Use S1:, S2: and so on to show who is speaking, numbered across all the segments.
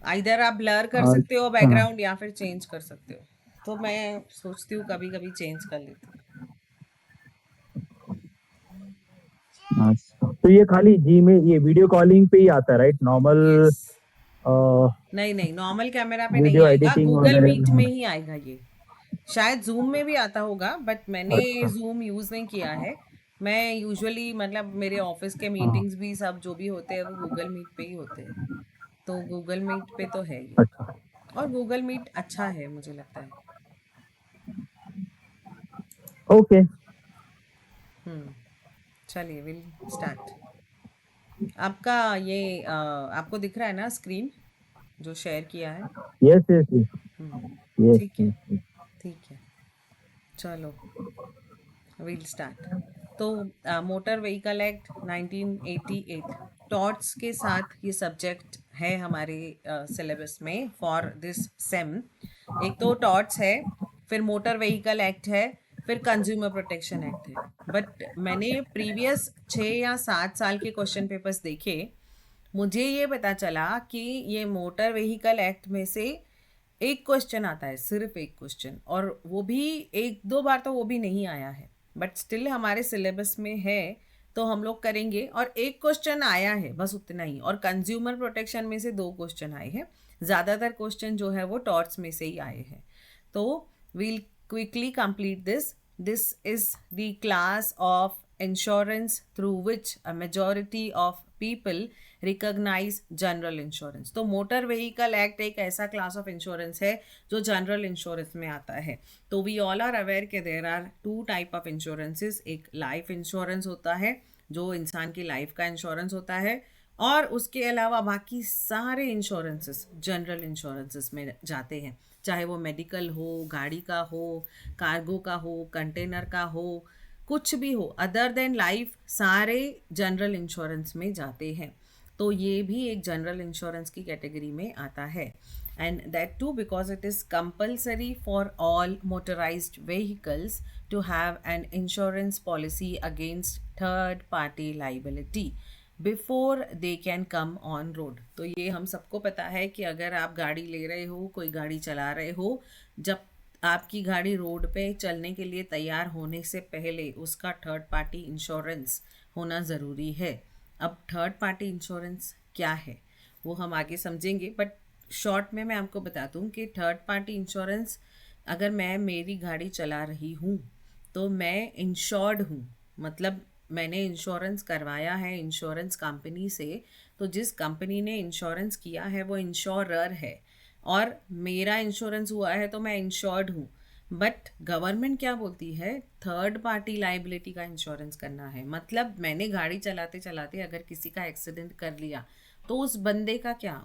S1: इधर आप ब्लर कर सकते हो
S2: अच्छा।
S1: बैकग्राउंड या फिर चेंज कर सकते हो, तो मैं सोचती हूँ कभी कभी चेंज कर लेती हूँ।
S2: अच्छा, तो ये खाली जी में ये वीडियो कॉलिंग पे ही आता है राइट? Normal
S1: yes. नहीं नहीं, नॉर्मल कैमरा पे नहीं
S2: वीडियो
S1: आएगा,
S2: एडिटिंग
S1: गूगल
S2: वगैरह
S1: मीट
S2: में?
S1: में ही आएगा ये। शायद जूम में भी आता होगा, बट मैंने
S2: अच्छा।
S1: जूम यूज़ नहीं किया है। मैं यूजुअली मतलब मेरे ऑफिस के
S2: हाँ।
S1: मीटिंग्स भी सब जो भी होते हैं वो गूगल मीट पे ही होते हैं। तो गूगल मीट पे तो है ये।
S2: अच्छा।
S1: और गूगल मीट अच्छा है मुझे लगता है।
S2: ओके।
S1: हम्म। चलिए विल स्टार्ट। आपका ये आपको दिख रहा है ना स्क्रीन जो शेयर किया है?
S2: Yes yes yes.
S1: Hmm.
S2: Yes
S1: ठीक है।
S2: यस।
S1: ठीक है। चलो विल स्टार्ट। तो मोटर व्हीकल एक्ट 1988 टॉर्ट्स के साथ ये सब्जेक्ट है हमारे सिलेबस में फॉर दिस सेम। एक तो टॉर्ट्स है, फिर मोटर व्हीकल एक्ट है, फिर कंज्यूमर प्रोटेक्शन एक्ट है। बट मैंने प्रीवियस 6 या 7 साल के क्वेश्चन पेपर्स देखे, मुझे ये पता चला कि ये मोटर व्हीकल एक्ट में से एक क्वेश्चन आता है, सिर्फ एक क्वेश्चन, और वो भी एक दो बार तो वो भी नहीं आया है, बट स्टिल हमारे सिलेबस में है, तो हम लोग करेंगे। और एक क्वेश्चन आया है बस उतना ही, और कंज्यूमर प्रोटेक्शन में से 2 क्वेश्चन आए हैं। ज़्यादातर क्वेश्चन जो है वो टॉर्ट्स में से ही आए हैं। तो we'll quickly complete this. This is the class of insurance through which a majority of people recognise general insurance. तो मोटर व्हीकल एक्ट एक ऐसा क्लास ऑफ इंश्योरेंस है जो जनरल इंश्योरेंस में आता है। तो वी ऑल आर अवेयर के there are 2 type of insurances. एक लाइफ इंश्योरेंस होता है जो इंसान की लाइफ का इंश्योरेंस होता है, और उसके अलावा बाकी सारे इंश्योरेंसेस जनरल इंश्योरेंसेस में जाते हैं, चाहे वो मेडिकल हो, गाड़ी का हो, कार्गो का हो, कंटेनर का हो, कुछ भी हो अदर देन लाइफ, सारे जनरल इंश्योरेंस में जाते हैं। तो ये भी एक जनरल इंश्योरेंस की कैटेगरी में आता है। And that too because it is compulsory for all motorised vehicles to have an insurance policy against third party liability before they can come on road. तो ये हम सबको पता है कि अगर आप गाड़ी ले रहे हो, कोई गाड़ी चला रहे हो, जब आपकी गाड़ी रोड पे चलने के लिए तैयार होने से पहले उसका थर्ड पार्टी इंश्योरेंस होना ज़रूरी है। अब थर्ड पार्टी इंश्योरेंस क्या है वो हम आगे समझेंगे, बट शॉर्ट में मैं आपको बता दूं कि थर्ड पार्टी इंश्योरेंस, अगर मैं मेरी गाड़ी चला रही हूँ तो मैं इंश्योर्ड हूँ, मतलब मैंने इंश्योरेंस करवाया है इंश्योरेंस कंपनी से। तो जिस कंपनी ने इंश्योरेंस किया है वो इंश्योरर है, और मेरा इंश्योरेंस हुआ है तो मैं इंश्योर्ड हूँ। बट गवर्नमेंट क्या बोलती है, थर्ड पार्टी लाइबिलिटी का इंश्योरेंस करना है। मतलब मैंने गाड़ी चलाते चलाते अगर किसी का एक्सीडेंट कर लिया तो उस बंदे का क्या,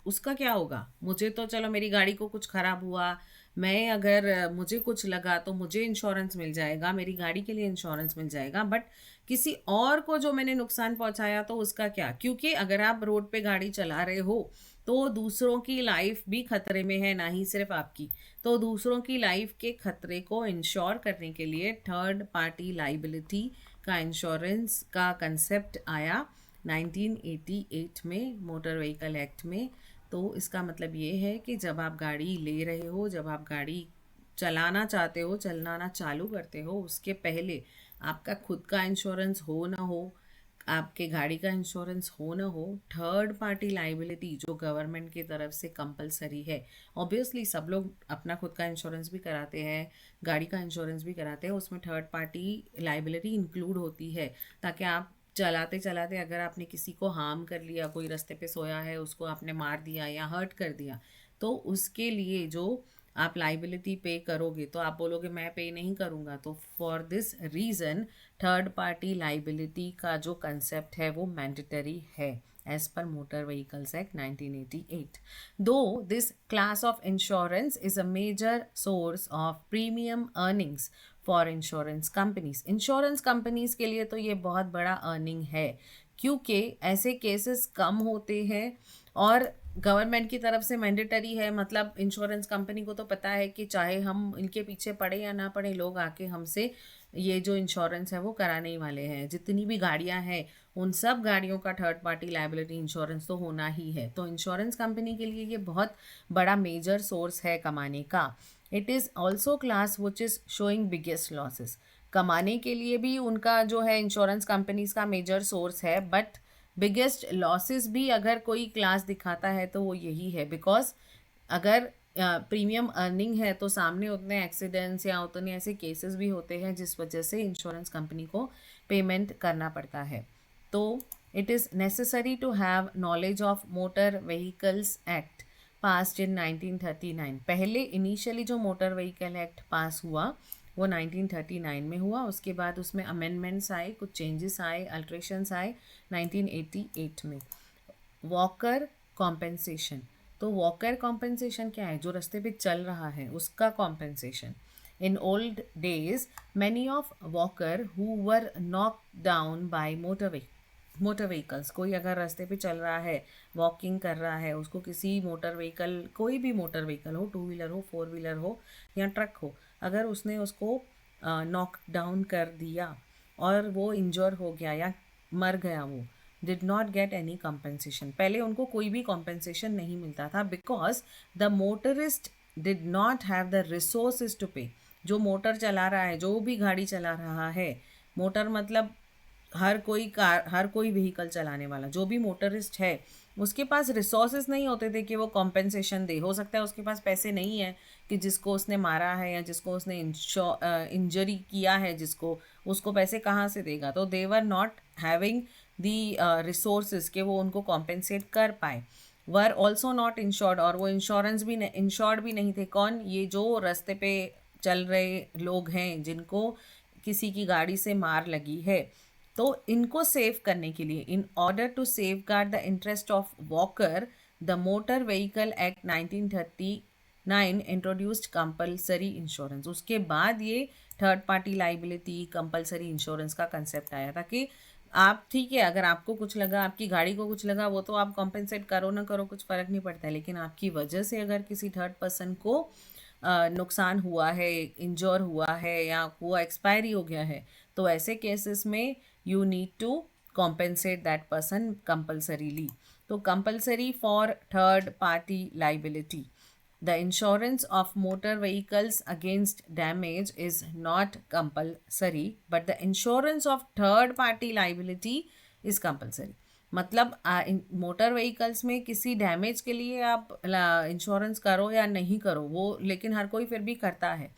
S1: उसका क्या होगा? मुझे तो चलो मेरी गाड़ी को कुछ खराब हुआ, मैं अगर मुझे कुछ लगा तो मुझे इंश्योरेंस मिल जाएगा, मेरी गाड़ी के लिए इंश्योरेंस मिल जाएगा, बट किसी और को जो मैंने नुकसान पहुंचाया तो उसका क्या? क्योंकि अगर आप रोड पे गाड़ी चला रहे हो तो दूसरों की लाइफ भी खतरे में है, ना ही सिर्फ आपकी। तो दूसरों की लाइफ के खतरे को इंश्योर करने के लिए थर्ड पार्टी लाइबिलिटी का इंश्योरेंस का कंसेप्ट आया 1988 में मोटर व्हीकल एक्ट में। तो इसका मतलब ये है कि जब आप गाड़ी ले रहे हो, जब आप गाड़ी चलाना चाहते हो, चलाना चालू करते हो, उसके पहले आपका खुद का इंश्योरेंस हो ना हो, आपके गाड़ी का इंश्योरेंस हो ना हो, थर्ड पार्टी लाइबिलिटी जो गवर्नमेंट की तरफ से कंपलसरी है। ऑब्वियसली सब लोग अपना खुद का इंश्योरेंस भी कराते हैं, गाड़ी का इंश्योरेंस भी कराते हैं, उसमें थर्ड पार्टी लाइबिलिटी इंक्लूड होती है, ताकि आप चलाते चलाते अगर आपने किसी को हार्म कर लिया, कोई रास्ते पे सोया है उसको आपने मार दिया या हर्ट कर दिया, तो उसके लिए जो आप लाइबिलिटी पे करोगे, तो आप बोलोगे मैं पे नहीं करूँगा। तो for this reason third party liability का जो कंसेप्ट है वो मैंडेटरी है as per motor vehicles act 1988। Though this class of insurance is a major source of premium earnings for insurance companies. Insurance companies के लिए तो ये बहुत बड़ा अर्निंग है, क्योंकि ऐसे केसेस कम होते हैं और गवर्नमेंट की तरफ से मैंडेटरी है, मतलब इंश्योरेंस कंपनी को तो पता है कि चाहे हम इनके पीछे पड़े या ना पड़े, लोग आके हमसे ये जो इंश्योरेंस है वो कराने ही वाले हैं। जितनी भी गाड़ियां हैं उन सब गाड़ियों का थर्ड पार्टी लायबिलिटी इंश्योरेंस तो होना ही है। तो इंश्योरेंस कंपनी के लिए ये बहुत बड़ा मेजर सोर्स है कमाने का। It is also class which is showing biggest losses. कमाने के लिए भी उनका जो है इंश्योरेंस कंपनीज का मेजर सोर्स है, बट बिगेस्ट लॉसेस भी अगर कोई क्लास दिखाता है तो वो यही है। बिकॉज अगर प्रीमियम अर्निंग है तो सामने उतने एक्सीडेंट्स या उतने ऐसे केसेस भी होते हैं जिस वजह से इंश्योरेंस कंपनी को पेमेंट करना पड़ता है। तो it is necessary to have knowledge of motor vehicles act passed in 1939। पहले इनिशियली जो मोटर व्हीकल एक्ट पास हुआ वो 1939 में हुआ। उसके बाद उसमें अमेंडमेंट्स आए, कुछ चेंजेस आए, अल्ट्रेशंस आए 1988 में। वॉकर कॉम्पेंसेशन, तो वॉकर कॉम्पेंसेशन क्या है? जो रास्ते पे चल रहा है उसका compensation. In old days many of walker who were knocked down by motor vehicles, कोई अगर रास्ते पे चल रहा है, वॉकिंग कर रहा है, उसको किसी मोटर व्हीकल, कोई भी मोटर व्हीकल हो, टू व्हीलर हो, फोर व्हीलर हो या ट्रक हो, अगर उसने उसको नॉक डाउन कर दिया और वो इंजर हो गया या मर गया, वो did not get any compensation. पहले उनको कोई भी कंपनसेशन नहीं मिलता था because the motorist did not have the resources to pay. जो मोटर चला रहा है, जो भी गाड़ी चला रहा है, मोटर मतलब हर कोई कार, हर कोई व्हीकल चलाने वाला जो भी मोटरिस्ट है, उसके पास रिसोर्सेज नहीं होते थे कि वो कॉम्पेंसेशन दे। हो सकता है उसके पास पैसे नहीं है कि जिसको उसने मारा है या जिसको उसने इंजरी किया है, जिसको, उसको पैसे कहाँ से देगा? तो they were not having the resources के वो उनको कॉम्पेंसेट कर पाए। वर ऑल्सो नॉट इंश्योर्ड, और वो इंश्योरेंस भी इंश्योर्ड भी नहीं थे। कौन? ये जो रास्ते पे चल रहे लोग हैं जिनको किसी की गाड़ी से मार लगी है। तो इनको सेव करने के लिए, in order to safeguard the interest of walker, the motor vehicle act 1939 introduced compulsory insurance. उसके बाद ये third party liability compulsory insurance का कंसेप्ट आया था कि आप, ठीक है, अगर आपको कुछ लगा, आपकी गाड़ी को कुछ लगा, वो तो आप कॉम्पेंसेट करो ना करो कुछ फ़र्क नहीं पड़ता है, लेकिन आपकी वजह से अगर किसी थर्ड पर्सन को नुकसान हुआ है, इंजर हुआ है या वो एक्सपायरी हो गया है, तो ऐसे केसेस में you need to compensate that person compulsorily. तो compulsory for third party liability, the insurance of motor vehicles against damage is not compulsory, but the insurance of third party liability is compulsory। मतलब motor vehicles में किसी damage के लिए आप insurance करो या नहीं करो, वो लेकिन हर कोई फिर भी करता है,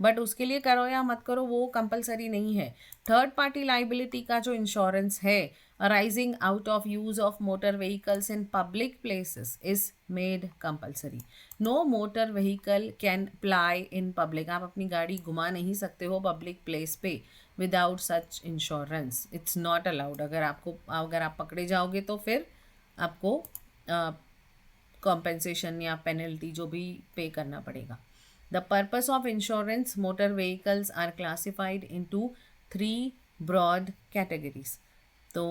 S1: बट उसके लिए करो या मत करो वो कंपलसरी नहीं है। थर्ड पार्टी लाइबिलिटी का जो इंश्योरेंस है arising out of use of motor vehicles in public places is made compulsory. No motor vehicle can ply in public, आप अपनी गाड़ी घुमा नहीं सकते हो पब्लिक प्लेस पे without such insurance, it's not allowed. अगर आप पकड़े जाओगे तो फिर आपको कॉम्पेंसेशन या पेनल्टी जो भी पे करना पड़ेगा। The purpose of insurance, motor vehicles are classified into three broad categories. तो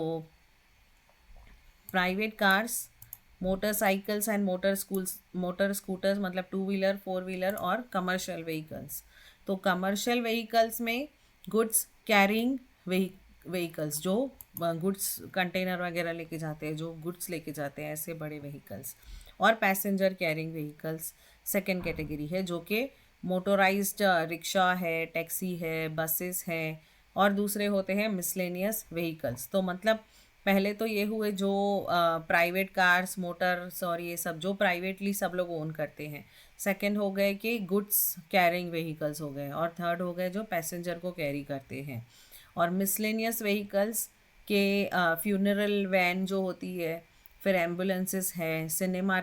S1: private cars, motorcycles and motor scooters, मतलब टू व्हीलर, फोर व्हीलर, और कमर्शियल व्हीकल्स। तो कमर्शियल व्हीकल्स में गुड्स कैरिंग व्हीकल्स, जो गुड्स कंटेनर वगैरह लेके जाते हैं, जो गुड्स लेके जाते हैं, ऐसे बड़े व्हीकल्स। और passenger carrying vehicles second category है, जो कि मोटोराइज्ड रिक्शा है, टैक्सी है, बसेस हैं, और दूसरे होते हैं मिसलेनियस व्हीकल्स। तो मतलब पहले तो ये हुए जो प्राइवेट कार्स, मोटर्स और ये सब जो प्राइवेटली सब लोग ओन करते हैं। सेकंड हो गए कि गुड्स कैरिंग व्हीकल्स हो गए, और थर्ड हो गए जो पैसेंजर को कैरी करते हैं। और मिसलेनियस व्हीकल्स के फ्यूनरल वैन जो होती है, फिर एम्बुलेंसेस हैं, सिनेमा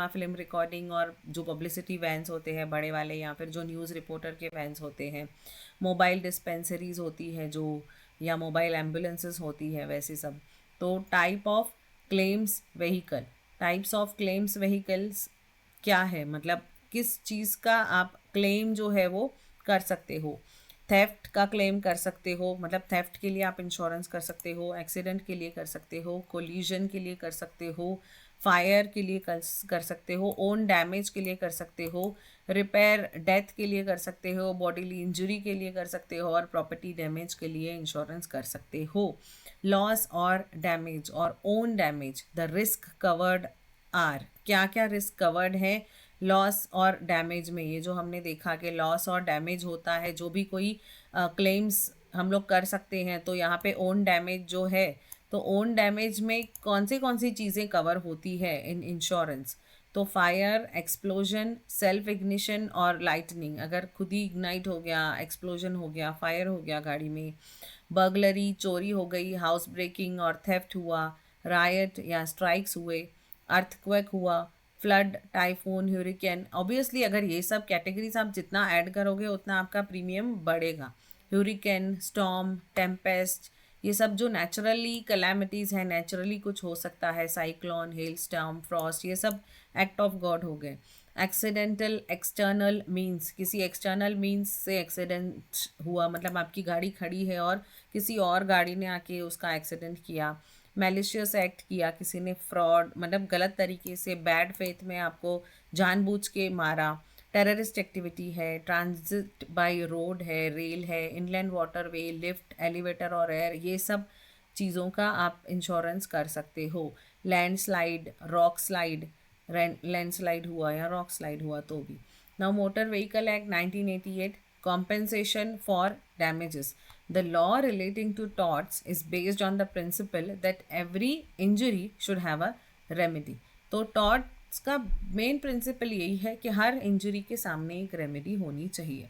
S1: फिल्म रिकॉर्डिंग, और जो पब्लिसिटी वैन्स होते हैं बड़े वाले, या फिर जो न्यूज़ रिपोर्टर के वैन्स होते हैं, मोबाइल डिस्पेंसरीज होती है जो, या मोबाइल एम्बुलेंसेस होती है, वैसे सब। तो टाइप्स ऑफ क्लेम्स व्हीकल्स क्या है, मतलब किस चीज़ का आप क्लेम जो है वो कर सकते हो। थेफ्ट का क्लेम कर सकते हो, मतलब थेफ्ट के लिए आप इंश्योरेंस कर सकते हो, एक्सीडेंट के लिए कर सकते हो, कोलिजन के लिए कर सकते हो, फायर के लिए कर सकते हो, ओन डैमेज के लिए कर सकते हो, रिपेयर डेथ के लिए कर सकते हो, बॉडीली इंजरी के लिए कर सकते हो, और प्रॉपर्टी डैमेज के लिए इंश्योरेंस कर सकते हो. लॉस और डैमेज और own damage, the risk covered are, क्या क्या रिस्क कवर्ड है लॉस और डैमेज में. ये जो हमने देखा कि लॉस और डैमेज होता है, जो भी कोई क्लेम्स हम लोग कर सकते हैं, तो यहाँ पे ओन डैमेज जो है, तो ओन डैमेज में कौन सी चीज़ें कवर होती है इन इंश्योरेंस. तो फायर, एक्सप्लोजन, सेल्फ इग्निशन और लाइटनिंग, अगर खुद ही इग्नाइट हो गया, एक्सप्लोजन हो गया, फायर हो गया गाड़ी में, बर्गलरी, चोरी हो गई, हाउस ब्रेकिंग और थेफ्ट हुआ, रायट या स्ट्राइक्स हुए, अर्थक्वेक हुआ, फ्लड, टाइफून, ह्यूरिकेन. ऑब्वियसली अगर ये सब कैटेगरीज आप जितना ऐड करोगे उतना आपका प्रीमियम बढ़ेगा. ह्यूरिकेन, स्टॉर्म, टेम्पेस्ट, ये सब जो नेचुरली कैलामिटीज़ हैं, नेचुरली कुछ हो सकता है, साइक्लोन, हेल स्टॉर्म, फ्रॉस्ट, ये सब एक्ट ऑफ गॉड हो गए. एक्सीडेंटल एक्सटर्नल मीन्स, किसी एक्सटर्नल मीन्स से एक्सीडेंट हुआ, मतलब आपकी गाड़ी खड़ी है और किसी और गाड़ी ने आके उसका एक्सीडेंट किया. मैलिशियस एक्ट किया, किसी ने फ्रॉड, मतलब गलत तरीके से बैड फेथ में आपको जानबूझ के मारा. टेररिस्ट एक्टिविटी है, ट्रांजिट बाय रोड है, रेल है, इनलैंड वाटरवे, लिफ्ट, एलिवेटर और एयर, ये सब चीज़ों का आप इंश्योरेंस कर सकते हो. लैंडस्लाइड, रॉक स्लाइड, लैंडस्लाइड हुआ या रॉक स्लाइड हुआ तो भी. Now motor vehicle act 1988, compensation for damages. The law relating to torts is based on the principle that every injury should have a remedy. तो torts का main principal यही है कि हर इंजरी के सामने एक रेमेडी होनी चाहिए.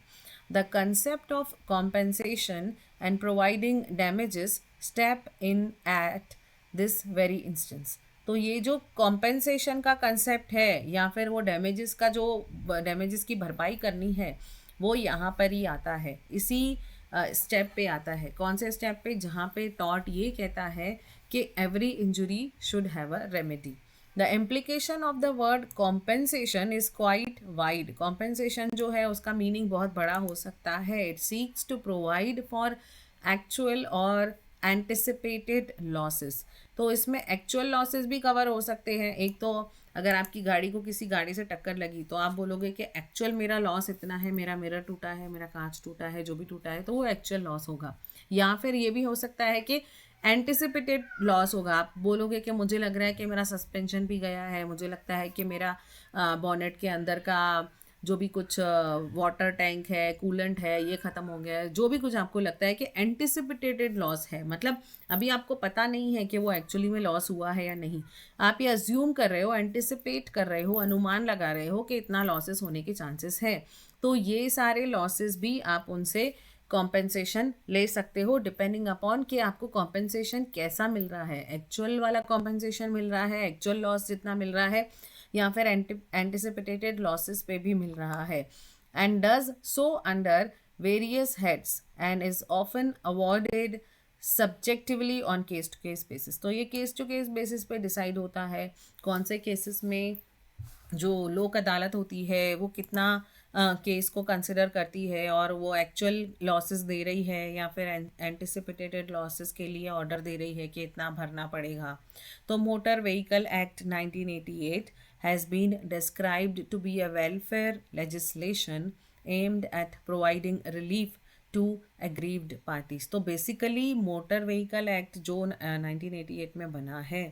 S1: The concept of compensation and providing damages step in at this very instance. तो ये जो कॉम्पेंसेशन का कंसेप्ट है या फिर वो डैमेजेस का जो डैमेजेस की भरपाई करनी है, वो यहाँ पर ही आता है, इसी स्टेप पे आता है. कौन से स्टेप पे? जहाँ पे टॉट ये कहता है कि every injury should have a remedy. The implication of the word compensation is quite wide. Compensation जो है उसका मीनिंग बहुत बड़ा हो सकता है. It seeks to provide for actual और एंटिसिपेटेड लॉसेस. तो इसमें एक्चुअल लॉसेस भी कवर हो सकते हैं. एक तो अगर आपकी गाड़ी को किसी गाड़ी से टक्कर लगी तो आप बोलोगे कि एक्चुअल मेरा लॉस इतना है, मेरा मिरर टूटा है, मेरा कांच टूटा है, जो भी टूटा है, तो वो एक्चुअल लॉस होगा. या फिर ये भी हो सकता है कि एंटिसिपेटेड लॉस होगा. आप बोलोगे कि मुझे लग रहा है कि मेरा सस्पेंशन भी गया है, मुझे लगता है कि मेरा बॉनेट के अंदर का जो भी कुछ वाटर टैंक है, कूलेंट है, ये ख़त्म हो गया है, जो भी कुछ आपको लगता है कि एंटिसिपेटेड लॉस है, मतलब अभी आपको पता नहीं है कि वो एक्चुअली में लॉस हुआ है या नहीं, आप ये अज्यूम कर रहे हो, एंटिसिपेट कर रहे हो, अनुमान लगा रहे हो कि इतना लॉसेस होने के चांसेस है. तो ये सारे लॉसेस भी आप उनसे कॉम्पेंसेशन ले सकते हो, डिपेंडिंग अपॉन कि आपको कॉम्पेंसेशन कैसा मिल रहा है. एक्चुअल वाला कॉम्पेंसेशन मिल रहा है, एक्चुअल लॉस जितना मिल रहा है, या फिर एंटिसिपेटेड लॉसेस पे भी मिल रहा है. And does so under various heads and is often awarded subjectively on case to case basis. तो ये केस टू केस बेसिस पे डिसाइड होता है कौन से केसेस में जो लोक अदालत होती है वो कितना केस को कंसिडर करती है और वो एक्चुअल लॉसेस दे रही है या फिर एंटिसिपेटेड लॉसेस के लिए ऑर्डर दे रही है कि इतना भरना पड़ेगा. तो motor vehicle act 1988 has been described to be a welfare legislation aimed at providing relief to aggrieved parties. तो बेसिकली मोटर व्हीकल एक्ट जो 1988 में बना है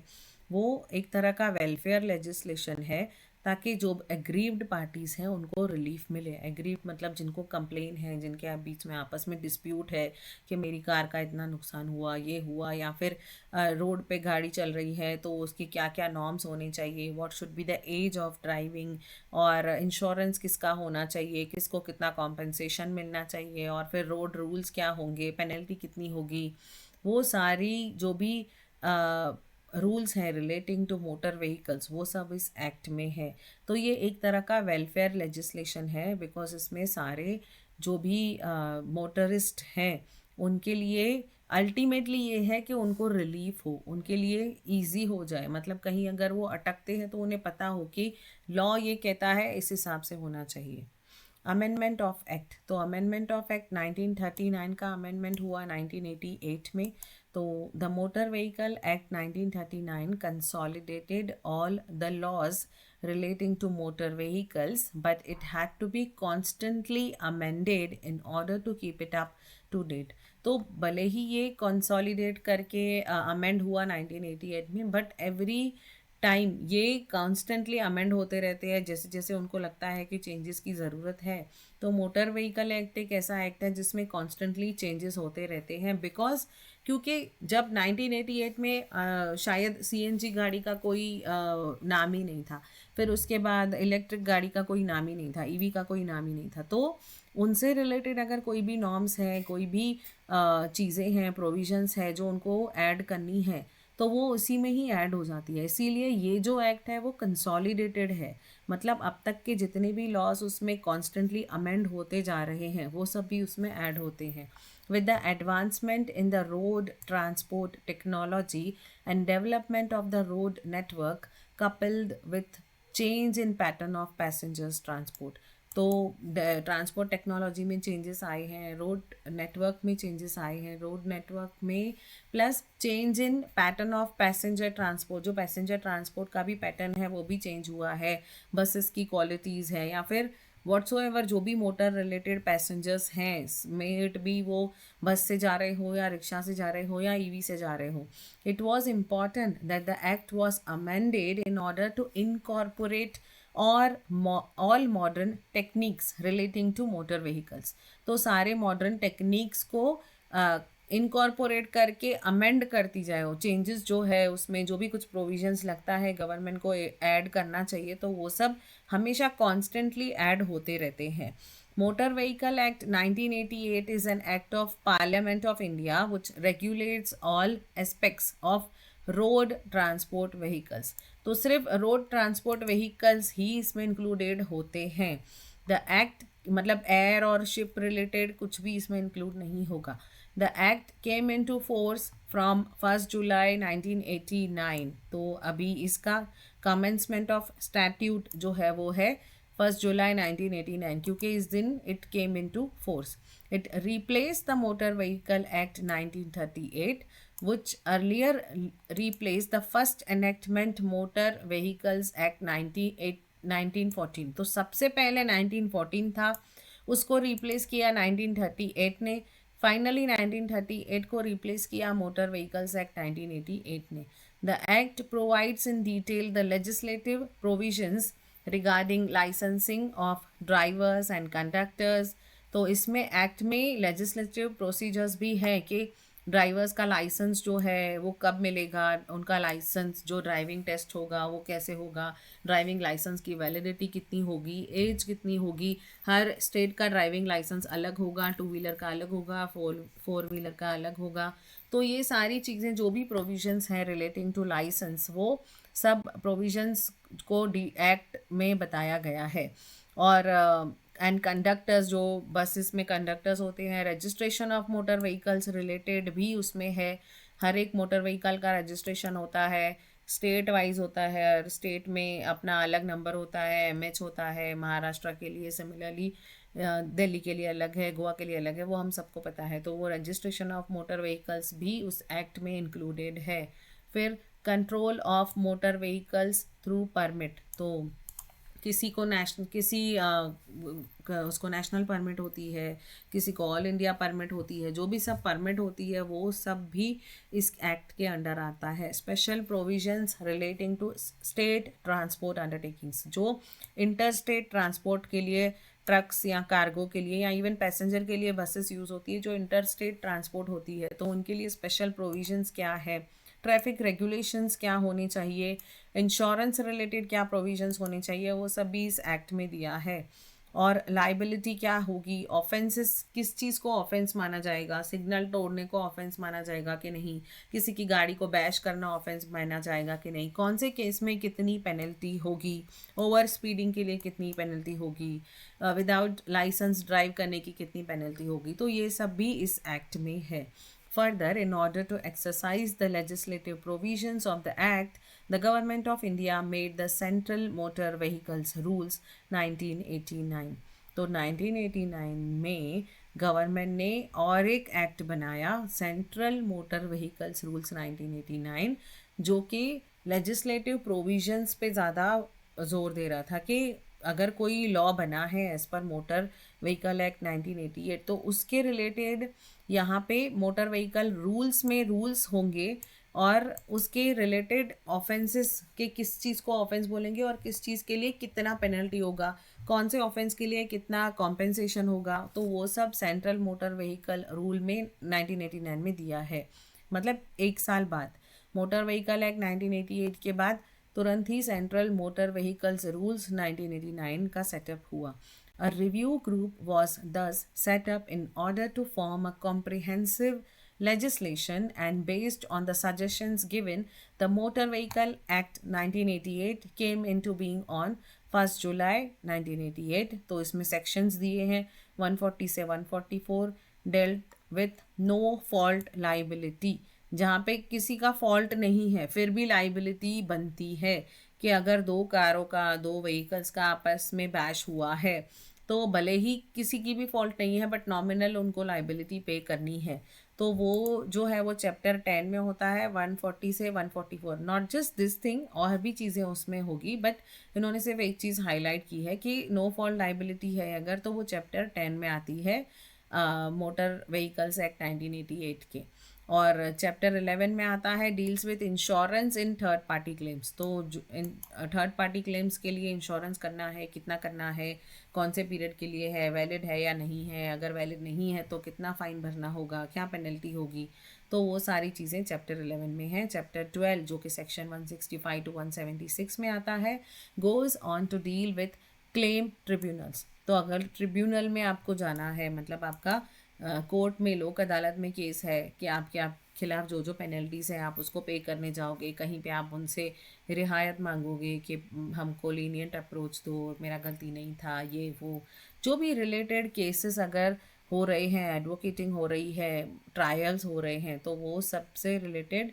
S1: वो एक तरह का वेलफेयर लेजिस्लेशन है ताकि जो एग्रीव्ड पार्टीज़ हैं उनको रिलीफ मिले. एग्रीव्ड मतलब जिनको कंप्लेन है, जिनके बीच में आपस में डिस्प्यूट है कि मेरी कार का इतना नुकसान हुआ, ये हुआ, या फिर रोड पे गाड़ी चल रही है तो उसकी क्या क्या नॉर्म्स होने चाहिए, what should be the age of driving, और इंश्योरेंस किसका होना चाहिए, किसको कितना कॉम्पेंसेशन मिलना चाहिए, और फिर रोड रूल्स क्या होंगे, पेनल्टी कितनी होगी, वो सारी जो भी रूल्स हैं रिलेटिंग टू मोटर व्हीकल्स वो सब इस एक्ट में है. तो ये एक तरह का वेलफेयर लेजिस्लेशन है बिकॉज इसमें सारे जो भी मोटरिस्ट हैं उनके लिए अल्टीमेटली ये है कि उनको रिलीफ हो, उनके लिए इजी हो जाए. मतलब कहीं अगर वो अटकते हैं तो उन्हें पता हो कि लॉ ये कहता है, इस हिसाब से होना चाहिए. Amendment of act. तो अमेंडमेंट ऑफ एक्ट 1939 का अमेंडमेंट हुआ 1988 में. तो the motor vehicle act 1939 consolidated all the laws relating to motor vehicles, but it had to be constantly amended in order to keep it up to date. तो भले ही ये consolidate करके amend हुआ 1988 में, बट एवरी टाइम ये constantly amend होते रहते हैं जैसे जैसे उनको लगता है कि चेंजेस की ज़रूरत है. तो मोटर व्हीकल एक्ट एक ऐसा एक्ट है जिसमें कॉन्स्टेंटली चेंजेस होते रहते हैं, बिकॉज क्योंकि जब 1988 में शायद सीएनजी गाड़ी का कोई नाम ही नहीं था, फिर उसके बाद इलेक्ट्रिक गाड़ी का कोई नाम ही नहीं था, ईवी का कोई नाम ही नहीं था. तो उनसे रिलेटेड अगर कोई भी नॉर्म्स हैं, कोई भी चीज़ें हैं, प्रोविजंस है जो उनको ऐड करनी है, तो वो उसी में ही ऐड हो जाती है. इसीलिए ये जो एक्ट है वो कंसोलिडेटेड है, मतलब अब तक के जितने भी लॉज उसमें कॉन्स्टेंटली अमेंड होते जा रहे हैं वो सब भी उसमें ऐड होते हैं. With the advancement in the road transport technology and development of the road network coupled with change in pattern of passengers transport, तो ट्रांसपोर्ट टेक्नोलॉजी में चेंजेस आए हैं, रोड नेटवर्क में चेंजेस आए हैं, रोड नेटवर्क में plus change in pattern of passenger transport, जो passenger transport का भी पैटर्न है वो भी चेंज हुआ है, बसेस की क्वालिटीज़ है या फिर व्हाट्सोएवर जो भी मोटर रिलेटेड पैसेंजर्स हैं, मे इट बी वो बस से जा रहे हो या रिक्शा से जा रहे हो या ईवी से जा रहे हो. It was important that the act was amended in order to incorporate और all modern techniques relating to motor vehicles. तो सारे मॉडर्न टेक्निक्स को इनकॉर्पोरेट करके अमेंड करती जाए, वो चेंजेस जो है उसमें जो भी कुछ प्रोविजंस लगता है गवर्नमेंट को ऐड करना चाहिए, तो वो सब हमेशा कॉन्स्टेंटली ऐड होते रहते हैं. Motor vehicle act 1988 is an act of Parliament of India which regulates all aspects of road transport vehicles. तो सिर्फ रोड ट्रांसपोर्ट व्हीकल्स ही इसमें इंक्लूडेड होते हैं. द एक्ट मतलब एयर और शिप रिलेटेड कुछ भी इसमें इंक्लूड नहीं होगा. The act came in to force from 1 जुलाई 1989. तो अभी इसका कमेंसमेंट ऑफ स्टैट्यूट जो है वो है 1 जुलाई 1989, क्योंकि इस दिन it came in to force. It replace the motor vehicle act 1938 which earlier replaced the first enactment Motor Vehicles Act 1914. तो सबसे पहले 1914 था, उसको रिप्लेस किया 1938 ने, फाइनली 1938 को रिप्लेस किया मोटर व्हीकल्स एक्ट 1988 ने. The act provides in detail the legislative provisions regarding licensing of drivers and conductors. तो इसमें एक्ट में लेजिस्लेटिव प्रोसीजर्स भी हैं कि ड्राइवर्स का लाइसेंस जो है वो कब मिलेगा, उनका लाइसेंस जो ड्राइविंग टेस्ट होगा वो कैसे होगा, ड्राइविंग लाइसेंस की वैलिडिटी कितनी होगी, एज कितनी होगी, हर स्टेट का ड्राइविंग लाइसेंस अलग होगा, 2 व्हीलर का अलग होगा, 4 व्हीलर का अलग होगा. तो ये सारी चीज़ें जो भी प्रोविजंस हैं रिलेटिंग टू लाइसेंस वो सब प्रोविजंस को एक्ट में बताया गया है. और एंड कंडक्टर्स, जो बसेस में कंडक्टर्स होते हैं, registration of motor vehicles related भी उसमें है. हर एक मोटर व्हीकल का रजिस्ट्रेशन होता है, स्टेट वाइज होता है, हर स्टेट में अपना अलग नंबर होता है, एमएच होता है. महाराष्ट्र के लिए सिमिलरली, दिल्ली के लिए अलग है, गोवा के लिए अलग है, वो हम सबको पता है. तो वो रजिस्ट्रेशन ऑफ मोटर व्हीकल्स भी उस एक्ट में इंक्लूडेड है. फिर control of motor vehicles through permit. तो किसी को उसको नेशनल परमिट होती है, किसी को ऑल इंडिया परमिट होती है, जो भी सब परमिट होती है वो सब भी इस एक्ट के अंडर आता है. Special provisions relating to state transport undertakings, जो इंटर स्टेट ट्रांसपोर्ट के लिए ट्रक्स या कार्गो के लिए या इवन पैसेंजर के लिए बसेस यूज़ होती है, जो इंटर स्टेट ट्रांसपोर्ट होती है, तो उनके लिए स्पेशल प्रोविजंस क्या है, ट्रैफिक रेगुलेशंस क्या होने चाहिए, इंश्योरेंस रिलेटेड क्या प्रोविजंस होने चाहिए, वो सब भी इस एक्ट में दिया है. और लाइबिलिटी क्या होगी, ऑफेंसेस किस चीज़ को ऑफेंस माना जाएगा, सिग्नल तोड़ने को ऑफेंस माना जाएगा कि नहीं, किसी की गाड़ी को बैश करना ऑफेंस माना जाएगा कि नहीं, कौन से केस में कितनी पेनल्टी होगी, ओवर स्पीडिंग के लिए कितनी पेनल्टी होगी, विदाउट लाइसेंस ड्राइव करने की कितनी पेनल्टी होगी. तो ये सब भी इस एक्ट में है. Further, in order to exercise the legislative provisions of the Act, the Government of India made the Central Motor Vehicles Rules 1989. तो 1989 में गवर्नमेंट ने और एक एक्ट बनाया, सेंट्रल मोटर व्हीकल्स रूल्स 1989, जो कि लेजिस्लेटिव प्रोविजंस पे ज़्यादा जोर दे रहा था कि अगर कोई लॉ बना है as per motor vehicle act 1988 तो उसके रिलेटेड यहाँ पे मोटर व्हीकल रूल्स में रूल्स होंगे और उसके रिलेटेड ऑफेंसेस के किस चीज़ को ऑफेंस बोलेंगे और किस चीज़ के लिए कितना पेनल्टी होगा, कौन से ऑफेंस के लिए कितना कॉम्पेंसेशन होगा, तो वो सब सेंट्रल मोटर व्हीकल रूल में 1989 में दिया है। मतलब एक साल बाद मोटर व्हीकल एक्ट 1988 के बाद तुरंत ही सेंट्रल मोटर व्हीकल्स रूल्स 1989 का सेटअप हुआ। A review group was thus set up in order to form a comprehensive legislation, and based on the suggestions given, the Motor Vehicle Act 1988 came into being on 1st July 1988। तो इसमें sections दिए हैं 140 से 144, dealt with no fault liability, जहाँ पे किसी का fault नहीं है फिर भी लाइबिलिटी बनती है कि अगर दो कारों का, दो व्हीकल्स का आपस में बैश हुआ है तो भले ही किसी की भी फॉल्ट नहीं है बट नॉमिनल उनको लाइबिलिटी पे करनी है। तो वो जो है वो चैप्टर 10 में होता है 140 से 144। नॉट जस्ट दिस थिंग, और भी चीज़ें उसमें होगी बट इन्होंने सिर्फ एक चीज़ हाईलाइट की है कि नो फॉल्ट लाइबिलिटी है अगर, तो वो चैप्टर 10 में आती है मोटर व्हीकल्स एक्ट 1988 के। और चैप्टर 11 में आता है deals with insurance in third party claims. तो इन थर्ड पार्टी क्लेम्स के लिए इंश्योरेंस करना है, कितना करना है, कौन से पीरियड के लिए है, वैलिड है या नहीं है, अगर वैलिड नहीं है तो कितना फ़ाइन भरना होगा, क्या पेनल्टी होगी, तो वो सारी चीज़ें चैप्टर 11 में हैं। चैप्टर 12 जो कि सेक्शन 165 टू 176 में आता है goes on to deal with claim tribunals. तो अगर ट्रिब्यूनल में आपको जाना है, मतलब आपका कोर्ट में, लोक अदालत में केस है कि आपके खिलाफ जो जो पेनल्टीज़ हैं आप उसको पे करने जाओगे, कहीं पे आप उनसे रियायत मांगोगे कि हमको लीनियंट अप्रोच दो, मेरा गलती नहीं था, ये वो जो भी रिलेटेड केसेस अगर हो रहे हैं, एडवोकेटिंग हो रही है, ट्रायल्स हो रहे हैं, तो वो सबसे रिलेटेड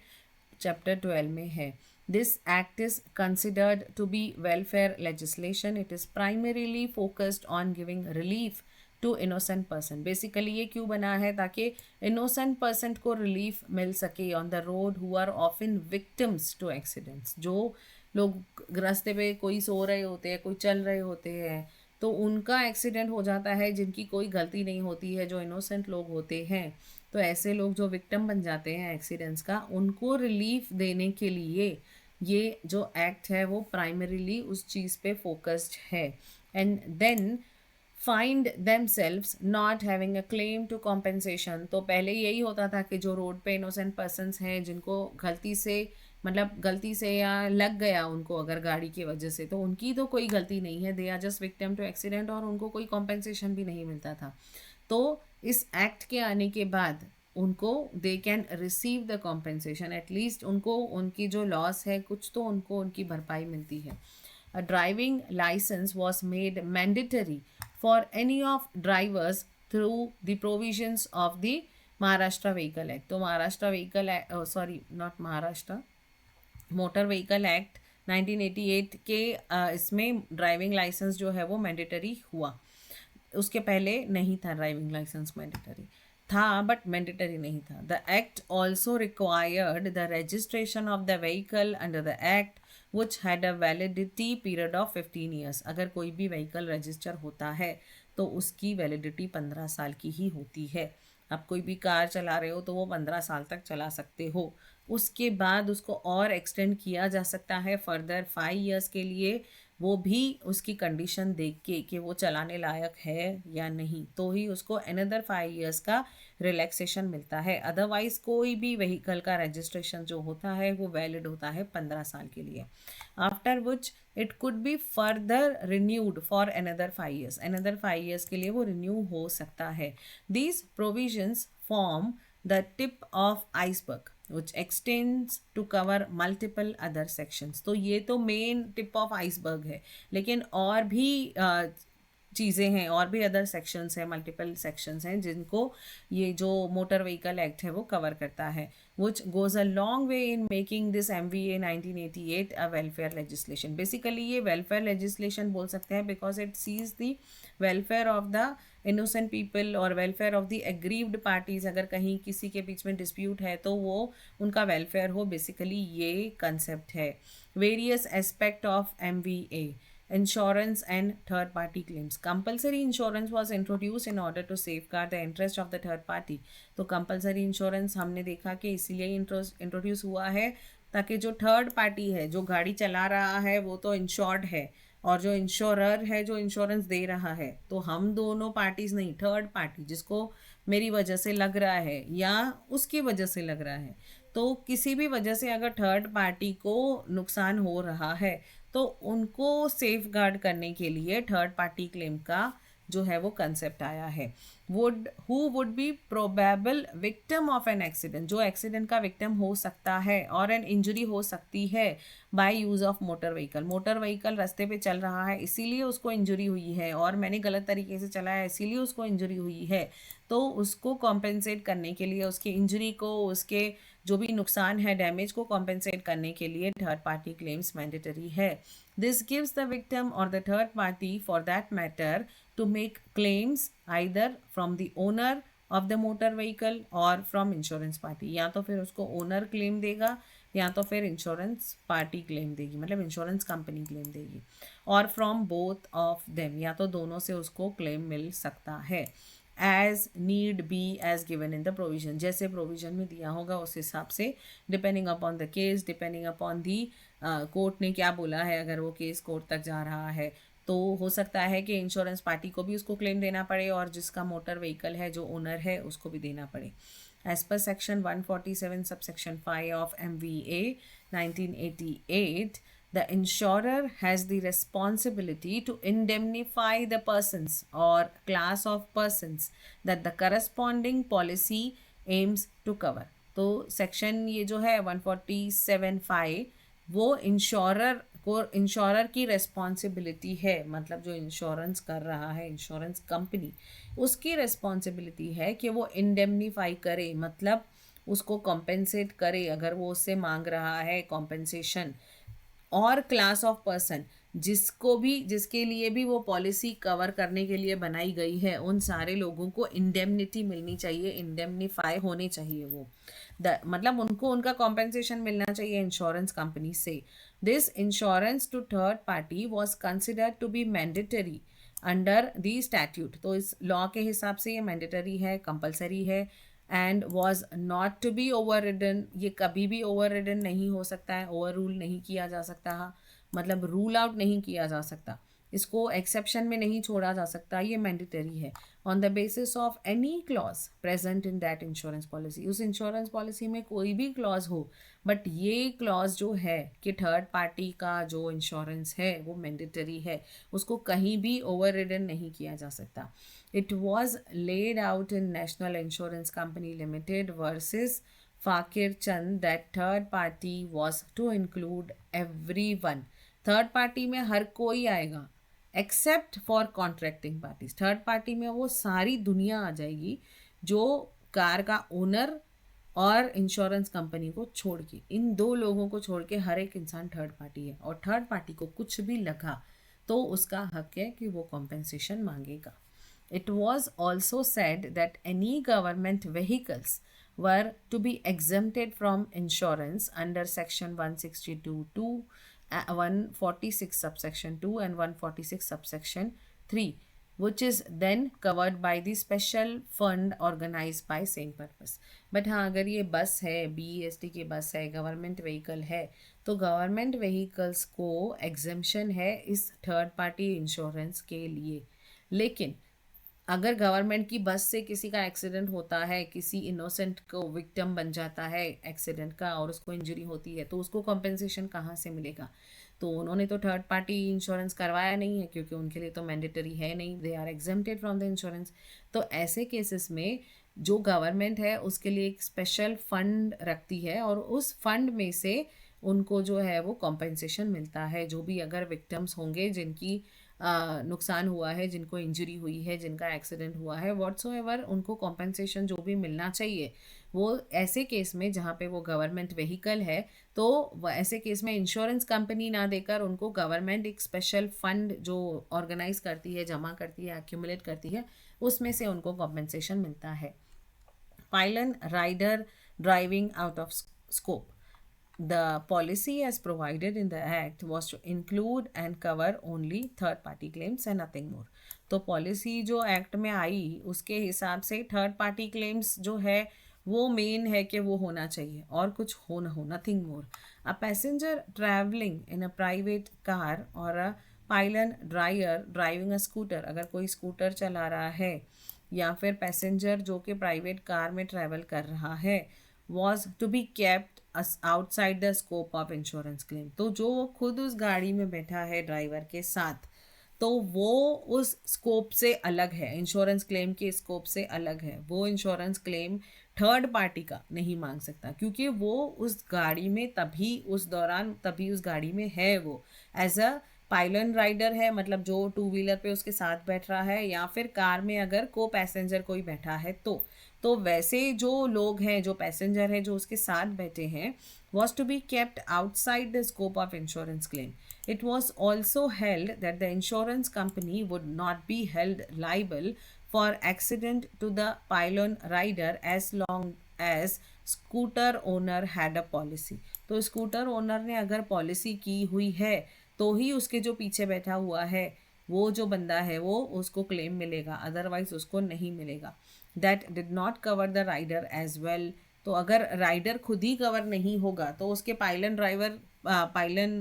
S1: चैप्टर 12 में है। This act is considered to be welfare legislation. It is primarily focused on giving relief to innocent person. Basically ये क्यों बना है, ताकि इनोसेंट पर्सन को रिलीफ मिल सके on the road who are often victims to accidents. जो लोग रास्ते पे कोई सो रहे होते हैं, कोई चल रहे होते हैं, तो उनका एक्सीडेंट हो जाता है, जिनकी कोई गलती नहीं होती है, जो इनोसेंट लोग होते हैं, तो ऐसे लोग जो विक्टिम बन जाते हैं एक्सीडेंट्स का, उनको रिलीफ देने के लिए ये जो एक्ट है वो प्राइमरीली उस चीज़ पे फोकस्ड है। And then find themselves not having a claim to compensation। तो पहले यही होता था कि जो रोड पे इनोसेंट पर्सन्स हैं, जिनको गलती से, मतलब गलती से या लग गया उनको अगर गाड़ी की वजह से, तो उनकी तो कोई गलती नहीं है, they are just victim to accident, और उनको कोई कॉम्पेंसेशन भी नहीं मिलता था। तो इस एक्ट के आने के बाद उनको they can receive the compensation, at least उनको उनकी जो लॉस है कुछ तो उनको उनकी भरपाई मिलती है। A driving license was made mandatory for any of drivers through the provisions of the Maharashtra Vehicle Act। तो Maharashtra vehicle sorry not Maharashtra, motor vehicle act 1988 के इसमें ड्राइविंग लाइसेंस जो है वो मैंडेटरी हुआ। उसके पहले नहीं था ड्राइविंग लाइसेंस मैंडेटरी, था बट मैंडेटरी नहीं था। The act also required the registration of the vehicle under the act which had a validity period of 15 years। अगर कोई भी व्हीकल रजिस्टर होता है तो उसकी वैलिडिटी 15 साल की ही होती है। आप कोई भी कार चला रहे हो तो वो 15 साल तक चला सकते हो, उसके बाद उसको और एक्सटेंड किया जा सकता है फर्दर 5 इयर्स के लिए, वो भी उसकी कंडीशन देख के कि वो चलाने लायक है या नहीं, तो ही उसको अनदर 5 इयर्स का रिलैक्सेशन मिलता है। अदरवाइज कोई भी व्हीकल का रजिस्ट्रेशन जो होता है वो वैलिड होता है 15 साल के लिए। After which it could be further renewed for another 5 years, another 5 years के लिए वो रिन्यू हो सकता है। These provisions form the tip of iceberg which extends to cover multiple other sections। तो ये तो मेन टिप ऑफ आइसबर्ग है, लेकिन और भी चीज़ें हैं, और भी अदर सेक्शंस हैं, मल्टीपल सेक्शंस हैं जिनको ये जो मोटर व्हीकल एक्ट है वो कवर करता है, which goes a long way in making this MVA 1988 a welfare legislation. Basically ये वेलफेयर लेजिस्लेशन बोल सकते हैं because it sees the welfare of the innocent people और welfare of the aggrieved parties. अगर कहीं किसी के बीच में डिस्प्यूट है तो वो उनका वेलफेयर हो, बेसिकली ये कंसेप्ट है। Various aspect of MVA, insurance and third party claims. Compulsory insurance was introduced in order to safeguard the interest of the third party. तो compulsory insurance हमने देखा कि इसीलिए इंट्रोड्यूस हुआ है ताकि जो थर्ड पार्टी है, जो गाड़ी चला रहा है, वो तो इंश्योर्ड है, और जो इंश्योरर है जो इंश्योरेंस दे रहा है, तो हम दोनों पार्टीज नहीं, थर्ड पार्टी जिसको मेरी वजह से लग रहा है या उसकी वजह से लग रहा है, तो किसी भी वजह से अगर थर्ड पार्टी को नुकसान हो रहा है तो उनको सेफ गार्ड करने के लिए थर्ड पार्टी क्लेम का जो है वो कंसेप्ट आया है। Would be probable victim of an accident, जो एक्सीडेंट का विक्टिम हो सकता है और एन इंजरी हो सकती है by use of motor vehicle. Motor vehicle रास्ते पे चल रहा है इसीलिए उसको इंजरी हुई है, और मैंने गलत तरीके से चलाया इसीलिए उसको इंजरी हुई है, तो उसको कॉम्पेंसेट करने के लिए, उसकी इंजरी को, उसके जो भी नुकसान है, डैमेज को कॉम्पेंसेट करने के लिए थर्ड पार्टी क्लेम्स मैंडेटरी है। This gives the victim or the third party for that matter to make claims either from the owner of the motor vehicle or from insurance party. या तो फिर उसको owner claim देगा या तो फिर insurance party claim देगी, मतलब इंश्योरेंस कंपनी क्लेम देगी, और फ्रॉम बोथ ऑफ देम, या तो दोनों से उसको क्लेम मिल सकता है। As need be as given in the provision, जैसे प्रोविजन में दिया होगा उस हिसाब से, depending upon the case, depending upon the court ने क्या बोला है। अगर वो केस कोर्ट तक जा रहा है तो हो सकता है कि इंश्योरेंस पार्टी को भी उसको क्लेम देना पड़े और जिसका मोटर व्हीकल है, जो ओनर है, उसको भी देना पड़े। As per section 147 subsection 5 of MVA 1988, the insurer has the responsibility to indemnify the persons or class of persons that the corresponding policy aims to cover. तो सेक्शन ये जो है 147(5) वो इंश्योरर की रेस्पॉन्सिबिलिटी है, मतलब जो इंश्योरेंस कर रहा है, इंश्योरेंस कंपनी, उसकी रेस्पॉन्सिबिलिटी है कि वो इंडेमनीफाई करे, मतलब उसको कॉम्पेंसेट करे अगर वो उससे मांग रहा है कॉम्पेंसेशन, और क्लास ऑफ पर्सन जिसको भी, जिसके लिए भी वो पॉलिसी कवर करने के लिए बनाई गई है, उन सारे लोगों को इंडेमनिटी मिलनी चाहिए, इंडेमनीफाई होने चाहिए वो, मतलब उनको उनका कॉम्पेंसेशन मिलना चाहिए इंश्योरेंस कंपनी से। This insurance to third party was considered to be mandatory under the statute, तो इस लॉ के हिसाब से ये मैंडेटरी है, कंपलसरी है, and was not to be overridden, ये कभी भी ओवर रिडन नहीं हो सकता है, ओवर रूल नहीं किया जा सकता, मतलब रूल आउट नहीं किया जा सकता, इसको एक्सेप्शन में नहीं छोड़ा जा सकता, ये मैंडेटरी है on the basis of any clause present in that insurance policy. उस इंश्योरेंस पॉलिसी में कोई भी क्लॉज हो, बट ये क्लॉज जो है कि थर्ड पार्टी का जो इंश्योरेंस है वो मैंडेटरी है, उसको कहीं भी ओवर रिडन नहीं किया जा सकता। It was laid out in National Insurance Company Limited versus Fakir Chand that third party was to include everyone. Third party में हर कोई आएगा except for contracting parties. Third party में वो सारी दुनिया आ जाएगी जो कार का ओनर और इंश्योरेंस कंपनी को छोड़ के, इन दो लोगों को छोड़ के हर एक इंसान थर्ड पार्टी है, और थर्ड पार्टी को कुछ भी लगा तो उसका हक है कि वो कॉम्पेंसेशन मांगेगा। It was also said that any government vehicles were to be exempted from insurance under section 162(2), 146 subsection 2 and 146 subsection 3, which is then covered by the special fund organized by same purpose. But हाँ, अगर ये बस है, BEST की बस है, government vehicle है, तो गवर्नमेंट व्हीकल्स को एग्जेम्पशन है इस थर्ड पार्टी इंश्योरेंस के लिए। लेकिन अगर गवर्नमेंट की बस से किसी का एक्सीडेंट होता है, किसी इनोसेंट को विक्टिम बन जाता है एक्सीडेंट का और उसको इंजरी होती है, तो उसको कॉम्पेंसेशन कहाँ से मिलेगा? तो उन्होंने तो थर्ड पार्टी इंश्योरेंस करवाया नहीं है, क्योंकि उनके लिए तो मैंडेटरी है नहीं, they are exempted from the insurance. तो ऐसे केसेस में जो गवर्नमेंट है उसके लिए एक स्पेशल फंड रखती है, और उस फंड में से उनको जो है वो कॉम्पेंसेशन मिलता है, जो भी अगर विक्टिम्स होंगे जिनकी नुकसान हुआ है, जिनको इंजरी हुई है, जिनका एक्सीडेंट हुआ है, व्हाट्सोएवर, उनको कॉम्पेंसेशन जो भी मिलना चाहिए वो ऐसे केस में जहाँ पे वो गवर्नमेंट व्हीकल है, तो ऐसे केस में इंश्योरेंस कंपनी ना देकर उनको गवर्नमेंट एक स्पेशल फंड जो ऑर्गेनाइज करती है, जमा करती है, एक्यूमुलेट करती है, उसमें से उनको कॉम्पेंसेशन मिलता है. Pylon rider driving out of scope. The policy as provided in the act was to include and cover only third party claims and nothing more. तो पॉलिसी जो एक्ट में आई उसके हिसाब से थर्ड पार्टी क्लेम्स जो है वो मेन है कि वो होना चाहिए और कुछ हो nothing more. A passenger travelling in a private car और a pillion driver driving a scooter, अगर कोई स्कूटर चला रहा है या फिर पैसेंजर जो कि प्राइवेट कार में ट्रैवल कर रहा है, was to be kept outside the scope of insurance claim. तो जो वो खुद उस गाड़ी में बैठा है ड्राइवर के साथ, तो वो उस स्कोप से अलग है, इंश्योरेंस क्लेम के स्कोप से अलग है. वो इंश्योरेंस क्लेम थर्ड पार्टी का नहीं मांग सकता क्योंकि वो उस गाड़ी में तभी उस दौरान तभी उस गाड़ी में है, वो एज अ पाइलन राइडर है, मतलब जो टू व्हीलर पे उसके साथ बैठ रहा है, या फिर कार में अगर को पैसेंजर कोई बैठा है तो वैसे जो लोग हैं, जो पैसेंजर है जो उसके साथ बैठे हैं, was to be kept outside the scope of insurance claim. It was also held that the insurance company would not be held liable for accident to the pylon rider as long as scooter owner had a policy. तो scooter owner ने अगर policy की हुई है तो ही उसके जो पीछे बैठा हुआ है वो जो बंदा है वो उसको क्लेम मिलेगा, अदरवाइज उसको नहीं मिलेगा. That did not cover the rider as well. तो अगर राइडर खुद ही कवर नहीं होगा तो उसके पाइलन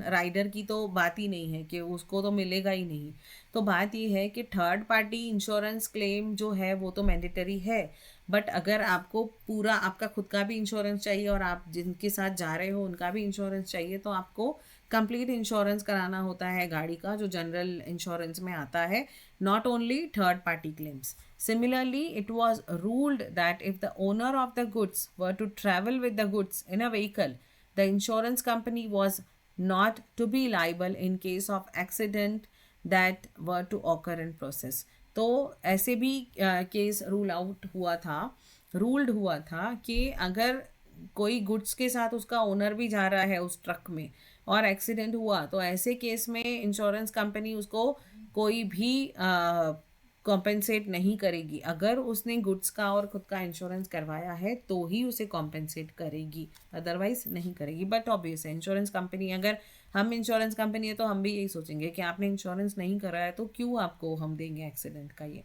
S1: राइडर की तो बात ही नहीं है कि उसको तो मिलेगा ही नहीं. तो बात ये है कि थर्ड पार्टी इंश्योरेंस क्लेम जो है वो तो मैंडेटरी है, बट अगर आपको पूरा आपका खुद का भी इंश्योरेंस चाहिए और आप जिनके साथ जा रहे हो उनका भी इंश्योरेंस चाहिए, तो आपको कंप्लीट इंश्योरेंस कराना होता है गाड़ी का, जो जनरल इंश्योरेंस में आता है, not only third party claims. Similarly, it was ruled that if the owner of the goods were to travel with the goods in a vehicle, the insurance company was not to be liable in case of accident that were to occur in process. तो ऐसे भी case ruled हुआ था कि अगर कोई goods के साथ उसका ओनर भी जा रहा है उस ट्रक में और एक्सीडेंट हुआ, तो ऐसे केस में इंश्योरेंस कंपनी उसको कोई भी कॉम्पेंसेट नहीं करेगी. अगर उसने गुड्स का और खुद का इंश्योरेंस करवाया है तो ही उसे कॉम्पेंसेट करेगी, अदरवाइज नहीं करेगी. बट ऑब्वियस है, इंश्योरेंस कंपनी, अगर हम इंश्योरेंस कंपनी है तो हम भी यही सोचेंगे कि आपने इंश्योरेंस नहीं कराया तो क्यों आपको हम देंगे एक्सीडेंट का ये.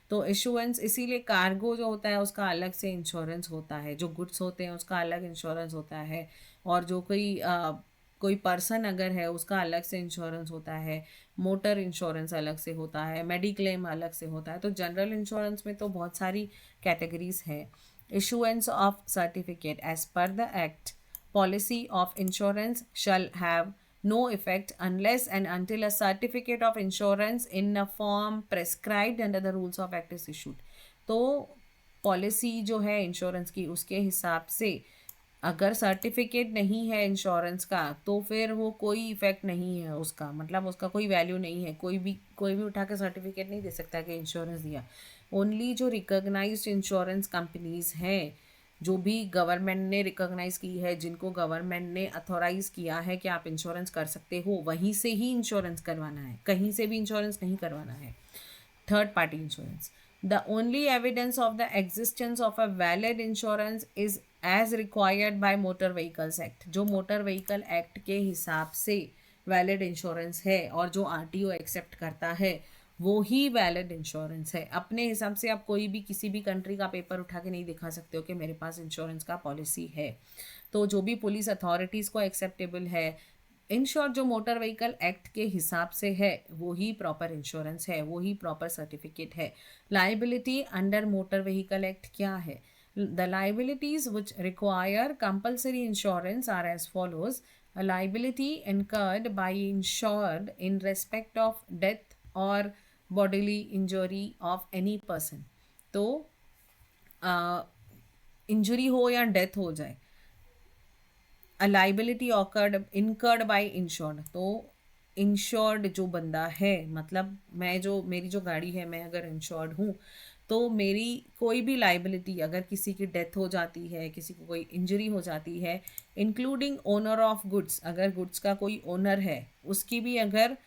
S1: तो इशुएंस, इसीलिए कार्गो जो होता है उसका अलग से इंश्योरेंस होता है, जो गुड्स होते हैं उसका अलग इंश्योरेंस होता है, और जो कोई पर्सन अगर है उसका अलग से इंश्योरेंस होता है, मोटर इंश्योरेंस अलग से होता है, मेडिक्लेम अलग से होता है. तो जनरल इंश्योरेंस में तो बहुत सारी कैटेगरीज है. Issuance of certificate as per the act, policy of insurance shall have no effect unless and until a certificate of insurance in a form prescribed under the rules of act is issued. तो policy जो है insurance की उसके हिसाब से अगर certificate नहीं है इंश्योरेंस का तो फिर वो कोई इफेक्ट नहीं है उसका, मतलब उसका कोई वैल्यू नहीं है. कोई भी उठा के सर्टिफिकेट नहीं दे सकता कि इंश्योरेंस दिया. ओनली जो रिकॉग्नाइज्ड इंश्योरेंस कंपनीज हैं, जो भी गवर्नमेंट ने रिकॉग्नाइज की है, जिनको गवर्नमेंट ने अथॉराइज किया है कि आप इंश्योरेंस कर सकते हो, वहीं से ही इंश्योरेंस करवाना है, कहीं से भी इंश्योरेंस नहीं करवाना है. Third party insurance, the only evidence of the existence of a valid insurance is as required by motor vehicles act. जो मोटर व्हीकल एक्ट के हिसाब से वैलिड इंश्योरेंस है और जो आरटीओ एक्सेप्ट करता है वो ही वैलिड इंश्योरेंस है. अपने हिसाब से आप कोई भी किसी भी कंट्री का पेपर उठा के नहीं दिखा सकते हो कि मेरे पास इंश्योरेंस का पॉलिसी है. तो जो भी पुलिस अथॉरिटीज़ को एक्सेप्टेबल है, इन शॉर्ट जो मोटर व्हीकल एक्ट के हिसाब से है वो ही प्रॉपर इंश्योरेंस है, वो ही प्रॉपर सर्टिफिकेट है. Liability under motor vehicle act क्या है? The liabilities which require compulsory insurance are as follows: a liability incurred by insured in respect of death or bodily injury of any person. तो injury हो या death हो जाए, a liability awkward incurred by insured, तो insured जो बंदा है, मतलब मेरी जो गाड़ी है, मैं अगर इंश्योर्ड हूँ, तो मेरी कोई भी लाइबिलिटी, अगर किसी की डेथ हो जाती है, किसी को कोई इंजरी हो जाती है, इंक्लूडिंग ओनर ऑफ गुड्स, अगर गुड्स का कोई ओनर है उसकी भी अगर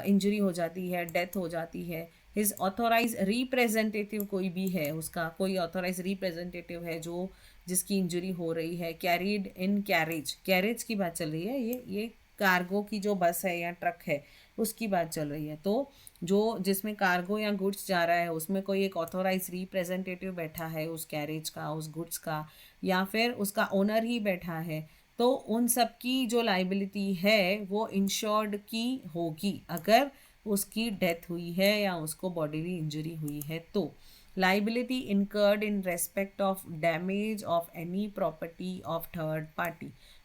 S1: इंजरी हो जाती है, डेथ हो जाती है, हिज ऑथोराइज रिप्रेजेंटेटिव कोई भी है, उसका कोई ऑथोराइज रिप्रेजेंटेटिव है जो जिसकी इंजरी हो रही है, कैरीड इन कैरेज की बात चल रही है, ये कार्गो की जो बस है या ट्रक है उसकी बात चल रही है। तो जो जिसमें कार्गो या गुड्स जा रहा है उसमें कोई एक ऑथोराइज रिप्रेजेंटेटिव बैठा है उस कैरेज का, उस गुड्स का, या फिर उसका ओनर ही बैठा है, तो उन सब की जो लाइबिलिटी है वो इंश्योर्ड की होगी अगर उसकी डेथ हुई है या उसको बॉडीली इंजरी हुई है। तो liability incurred in respect of damage of any property of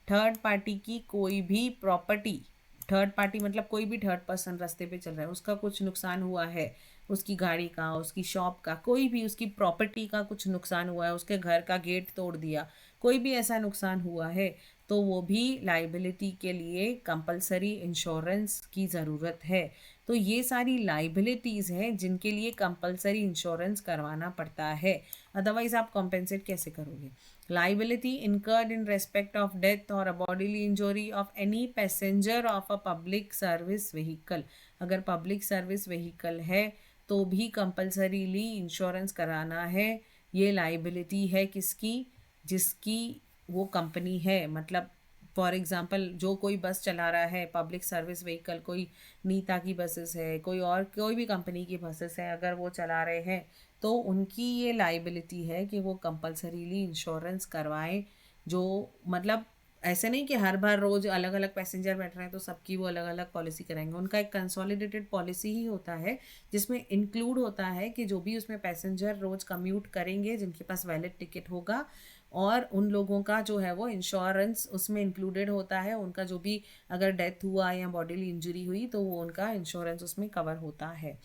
S1: third party की कोई भी प्रॉपर्टी, थर्ड पार्टी मतलब कोई भी थर्ड पर्सन रास्ते पे चल रहा है, उसका कुछ नुकसान हुआ है, उसकी गाड़ी का, उसकी शॉप का, कोई भी उसकी प्रॉपर्टी का कुछ नुकसान हुआ है, उसके घर का गेट तोड़ दिया, कोई भी ऐसा नुकसान हुआ है, तो वो भी लाइबिलिटी के लिए कंपलसरी इंश्योरेंस की ज़रूरत है। तो ये सारी लाइबिलिटीज़ हैं जिनके लिए कंपलसरी इंश्योरेंस करवाना पड़ता है, अदरवाइज आप कॉम्पेंसेट कैसे करोगे। Liability incurred in respect of death और a bodily injury of any passenger of a public service vehicle, अगर पब्लिक सर्विस व्हीकल है तो भी कंपलसरीली इंश्योरेंस कराना है। ये लाइबिलिटी है किसकी, जिसकी वो कंपनी है, मतलब फॉर एग्जांपल जो कोई बस चला रहा है, पब्लिक सर्विस व्हीकल, कोई नीता की बसेस है, कोई और कोई भी कंपनी की बसेस है, अगर वो चला रहे हैं तो उनकी ये लाइबिलिटी है कि वो कंपलसरीली इंश्योरेंस करवाएं। जो मतलब ऐसे नहीं कि हर बार रोज अलग अलग पैसेंजर बैठ रहे हैं तो सबकी वो अलग अलग पॉलिसी कराएंगे, उनका एक कंसोलिडेटेड पॉलिसी ही होता है जिसमें इंक्लूड होता है कि जो भी उसमें पैसेंजर रोज कम्यूट करेंगे जिनके पास वैलिड टिकट होगा, और उन लोगों का जो है वो इंश्योरेंस उसमें इंक्लूडेड होता है, उनका जो भी अगर डेथ हुआ या बॉडीली इंजरी हुई तो वो उनका इंश्योरेंस उसमें कवर होता है।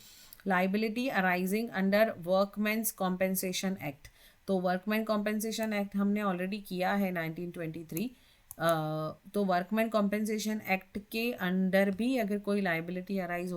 S1: Liability arising under workman's compensation act, तो वर्कमैन कॉम्पेंसेशन एक्ट हमने ऑलरेडी किया है 1923। तो वर्कमैन कॉम्पेंसेशन एक्ट के अंडर भी अगर कोई लाइबिलिटी अराइज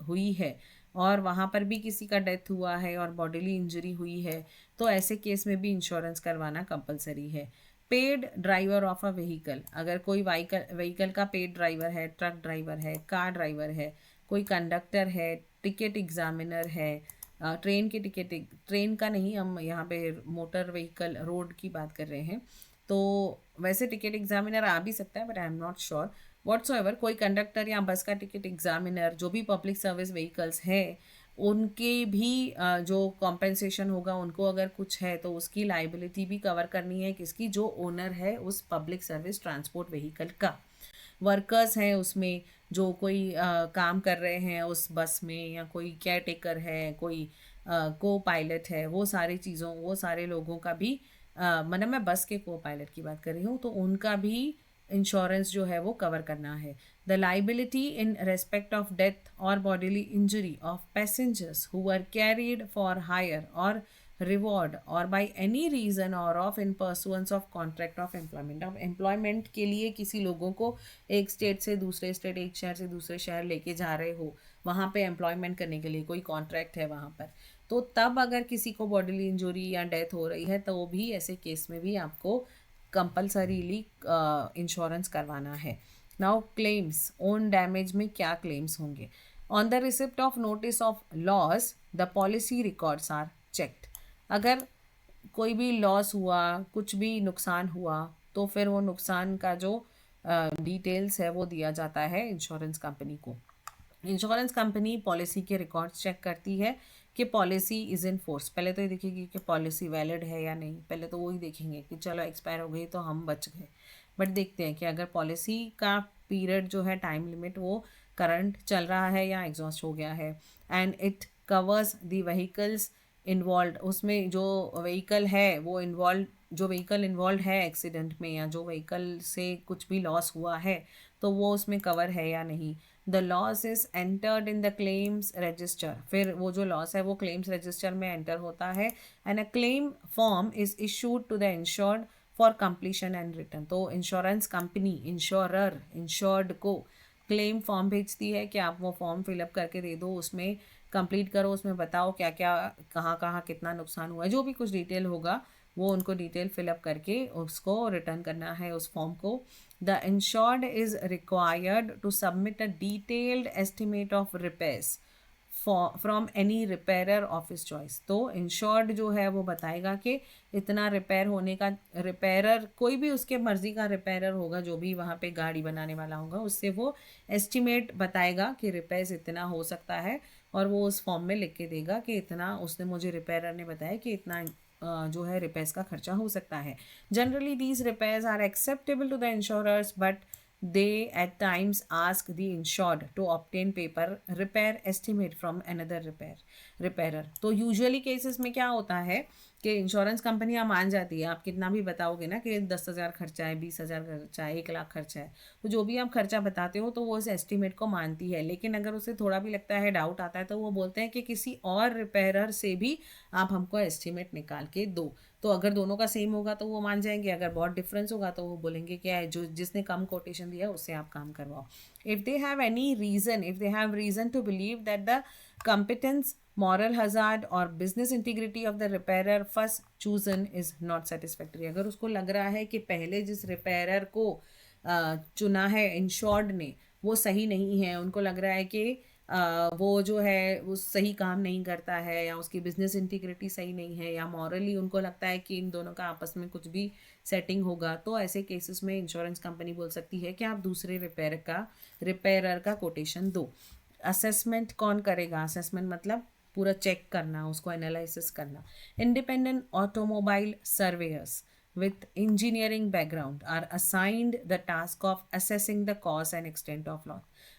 S1: हुई है और वहाँ पर भी किसी का डेथ हुआ है और बॉडीली इंजरी हुई है, तो ऐसे केस में भी इंश्योरेंस करवाना कंपलसरी है। Paid driver of a vehicle, अगर कोई व्हीकल का पेड ड्राइवर है, ट्रक ड्राइवर है, कार ड्राइवर है, कोई कंडक्टर है, टिकट एग्जामिनर है, ट्रेन के टिकट, ट्रेन का नहीं, हम यहाँ पे मोटर व्हीकल रोड की बात कर रहे हैं, तो वैसे टिकट एग्जामिनर आ भी सकता है but I am not sure. Whatsoever कोई कंडक्टर या बस का टिकट एग्जामिनर, जो भी पब्लिक सर्विस व्हीकल्स है, उनके भी जो कॉम्पेंसेशन होगा, उनको अगर कुछ है तो उसकी लाइबिलिटी भी कवर करनी है किसकी, जो ओनर है उस पब्लिक सर्विस ट्रांसपोर्ट व्हीकल का। वर्कर्स हैं उसमें, जो कोई काम कर रहे हैं उस बस में, या कोई केयर टेकर है, कोई को पायलट है, वो सारी चीज़ों, वो सारे लोगों का भी मतलब मैं बस के को पायलट की बात कर रही हूँ, तो उनका भी इंश्योरेंस जो है वो कवर करना है। The liability in respect of death और bodily injury of passengers who are carried for hire और रिवॉर्ड और बाई एनी रीज़न और of in pursuance of contract of employment, of employment के लिए किसी लोगों को एक स्टेट से दूसरे स्टेट, एक शहर से दूसरे शहर लेके जा रहे हो, वहाँ पे एम्प्लॉयमेंट करने के लिए कोई कॉन्ट्रैक्ट है वहाँ पर, तो तब अगर किसी को बॉडीली इंजरी या डेथ हो रही है तो भी ऐसे केस में भी आपको कंपलसरीली इंश्योरेंस करवाना है। नाउ क्लेम्स, ओन डैमेज में क्या क्लेम्स होंगे। On the receipt of notice of loss the policy records are checked, अगर कोई भी लॉस हुआ, कुछ भी नुकसान हुआ, तो फिर वो नुकसान का जो डिटेल्स है वो दिया जाता है इंश्योरेंस कंपनी को। इंश्योरेंस कंपनी पॉलिसी के रिकॉर्ड्स चेक करती है कि पॉलिसी इज़ इन फोर्स, पहले तो ये देखेगी कि पॉलिसी वैलिड है या नहीं, पहले तो वो ही देखेंगे कि चलो एक्सपायर हो गई तो हम बच गए, बट देखते हैं कि अगर पॉलिसी का पीरियड जो है, टाइम लिमिट, वो करंट चल रहा है या एग्जॉस्ट हो गया है, and it covers the vehicles involve, उसमें जो व्हीकल है वो इन्वॉल्व, जो व्हीकल इन्वॉल्व है एक्सीडेंट में, या जो व्हीकल से कुछ भी लॉस हुआ है तो वो उसमें कवर है या नहीं। The loss is entered in the claims register, फिर वो जो लॉस है वो क्लेम्स रजिस्टर में एंटर होता है, and a claim form is issued to the insured for completion and return, तो इंश्योरेंस कंपनी इंश्योरर इंश्योर्ड को क्लेम फॉर्म भेजती है कि आप वो फॉर्म फिलअप करके दे दो, उसमें कंप्लीट करो, उसमें बताओ क्या क्या कहाँ कहाँ कितना नुकसान हुआ है, जो भी कुछ डिटेल होगा वो उनको डिटेल फिलअप करके उसको रिटर्न करना है उस फॉर्म को. The insured is required to submit a detailed estimate of repairs from any repairer of his choice. तो इंश्योर्ड जो है वो बताएगा कि इतना रिपेयर होने का, रिपेयरर कोई भी उसके मर्जी का रिपेयरर होगा जो भी वहाँ पे गाड़ी बनाने वाला होगा, उससे वो एस्टिमेट बताएगा कि रिपेयर्स इतना हो सकता है, और वो उस फॉर्म में लिख के देगा कि इतना, उसने मुझे रिपेयरर ने बताया कि इतना जो है रिपेयर्स का खर्चा हो सकता है. Generally these repairs are acceptable to the insurers, but they at times ask the insured to obtain paper repair estimate from another repairer. तो यूजुअली केसेस में क्या होता है कि इंश्योरेंस कंपनियां मान जाती है, आप कितना भी बताओगे ना कि 10,000 खर्चा है, 20,000 खर्चा है, 1 लाख खर्चा है, तो जो भी आप खर्चा बताते हो तो वो इस एस्टिमेट को मानती है. लेकिन अगर उसे थोड़ा भी लगता है, डाउट आता है, तो वो बोलते हैं कि किसी और रिपेयरर से भी आप हमको एस्टिमेट निकाल के दो. तो अगर दोनों का सेम होगा तो वो मान जाएंगे, अगर बहुत डिफरेंस होगा तो वो बोलेंगे क्या है, जो जिसने कम कोटेशन दिया उससे आप काम करवाओ. If they have any reason, if they have reason to believe that the competence, moral hazard or business integrity of the repairer first chosen is not satisfactory. अगर उसको लग रहा है कि पहले जिस रिपेयरर को चुना है इंश्योर्ड ने वो सही नहीं है, उनको लग रहा है कि वो जो है वो सही काम नहीं करता है, या उसकी बिजनेस इंटीग्रिटी सही नहीं है, या मॉरली उनको लगता है कि इन दोनों का आपस में कुछ भी सेटिंग होगा, तो ऐसे केसेस में इंश्योरेंस कंपनी बोल सकती है कि आप दूसरे रिपेयरर का कोटेशन दो. असेसमेंट कौन करेगा? असेसमेंट मतलब पूरा चेक करना, उसको एनालिसिस करना. Independent automobile surveyor's with engineering background are assigned the task of assessing the cause and extent of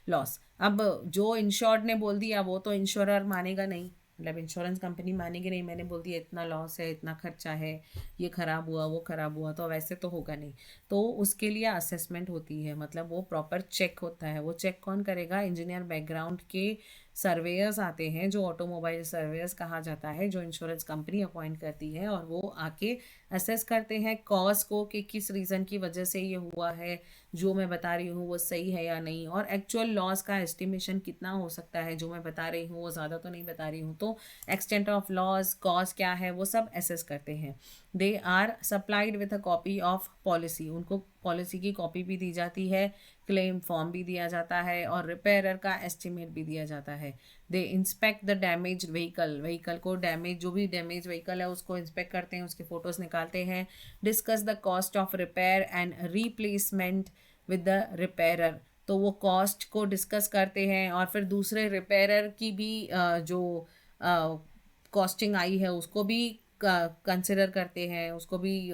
S1: loss. अब जो इंश्योर्ड ने बोल दिया वो तो इंश्योरर मानेगा नहीं, मतलब इंश्योरेंस कंपनी मानेगी नहीं. मैंने बोल दिया इतना लॉस है, इतना खर्चा है, ये ख़राब हुआ, वो ख़राब हुआ, तो वैसे तो होगा नहीं. तो उसके लिए असेसमेंट होती है, मतलब वो प्रॉपर चेक होता है. वो चेक कौन करेगा? इंजीनियर बैकग्राउंड के सर्वेयर्स आते हैं, जो ऑटोमोबाइल सर्वेयर्स कहा जाता है, जो इंश्योरेंस कंपनी अपॉइंट करती है, और वो आके असेस करते हैं कॉज को कि किस रीज़न की वजह से ये हुआ है, जो मैं बता रही हूँ वो सही है या नहीं, और एक्चुअल लॉस का एस्टिमेशन कितना हो सकता है, जो मैं बता रही हूँ वो ज़्यादा तो नहीं बता रही हूँ, तो एक्सटेंट ऑफ लॉस, कॉज क्या है, वो सब एसेस करते हैं. They are supplied with a copy of policy, उनको पॉलिसी की कॉपी भी दी जाती है, क्लेम फॉर्म भी दिया जाता है, और रिपेयरर का एस्टिमेट भी दिया जाता है. दे इंस्पेक्ट द डैमेज व्हीकल को, डैमेज जो भी डैमेज व्हीकल है उसको इंस्पेक्ट करते हैं, उसके फोटोज़ निकालते हैं. Discuss the cost of repair and replacement with the repairer, तो वो कॉस्ट को डिस्कस करते हैं, और फिर दूसरे रिपेयरर की भी जो कॉस्टिंग आई है उसको भी कंसिडर करते हैं, उसको भी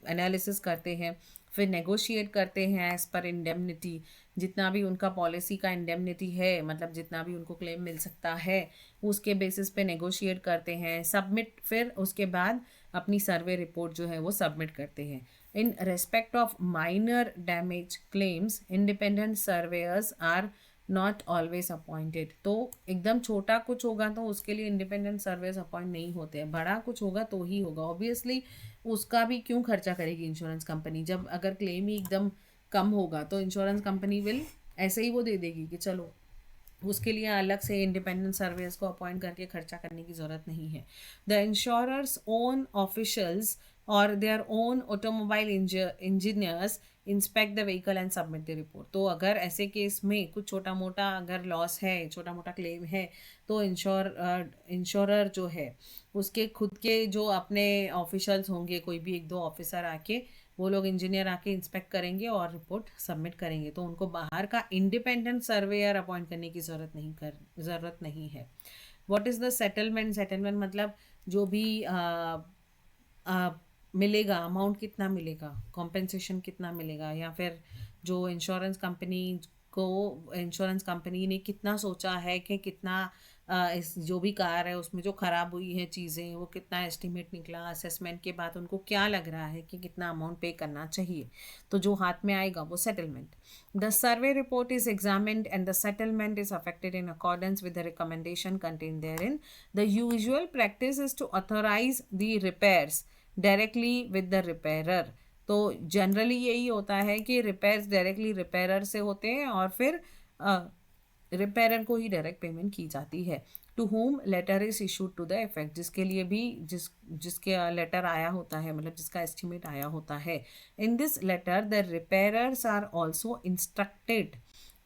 S1: एनालिसिस करते हैं. फिर नेगोशिएट करते हैं एज पर इंडेमनिटी, जितना भी उनका पॉलिसी का इंडेमनिटी है, मतलब जितना भी उनको क्लेम मिल सकता है उसके बेसिस पे नेगोशिएट करते हैं. सबमिट, फिर उसके बाद अपनी सर्वे रिपोर्ट जो है वो सबमिट करते हैं. In respect of minor damage claims independent surveyors are not always appointed. तो एकदम छोटा कुछ होगा तो उसके लिए इंडिपेंडेंट सर्वेयर्स अपॉइंट नहीं होते हैं, बड़ा कुछ होगा तो ही होगा. ऑब्वियसली उसका भी क्यों खर्चा करेगी इंश्योरेंस कंपनी, जब अगर क्लेम ही एकदम कम होगा तो इंश्योरेंस कंपनी विल ऐसे ही वो दे देगी कि चलो, उसके लिए अलग से इंडिपेंडेंट सर्वेयर्स को अपॉइंट करके खर्चा करने की ज़रूरत नहीं है. द इंश्योरर्स ओन ऑफिशियल्स और their own automobile engineers inspect the vehicle and submit the report. तो अगर ऐसे केस में कुछ छोटा मोटा अगर लॉस है, छोटा मोटा क्लेम है, तो इंश्योरर जो है उसके खुद के जो अपने ऑफिशियल्स होंगे, कोई भी 1-2 ऑफिसर आके, वो लोग इंजीनियर आके इंस्पेक्ट करेंगे और रिपोर्ट सबमिट करेंगे. तो उनको बाहर का इंडिपेंडेंट सर्वेयर अपॉइंट करने की ज़रूरत नहीं है. What is the settlement? Settlement मतलब जो भी मिलेगा, अमाउंट कितना मिलेगा, कॉम्पेंसेशन कितना मिलेगा, या फिर जो इंश्योरेंस कंपनी ने कितना सोचा है कि कितना इस जो भी कार है उसमें जो ख़राब हुई है चीज़ें, वो कितना एस्टिमेट निकला, असेसमेंट के बाद उनको क्या लग रहा है कि कितना अमाउंट पे करना चाहिए, तो जो हाथ में आएगा वो settlement. The survey report is examined and the settlement is affected in accordance with the recommendation contain therein. The usual practice is to authorise the repairs directly with the repairer तो जनरली यही होता है कि repairs directly repairer से होते हैं और फिर रिपेयरर को ही डायरेक्ट पेमेंट की जाती है। To whom letter is issued to the effect, जिसके लिए भी जिसके लेटर आया होता है, मतलब जिसका एस्टिमेट आया होता है। In this letter the repairers are also instructed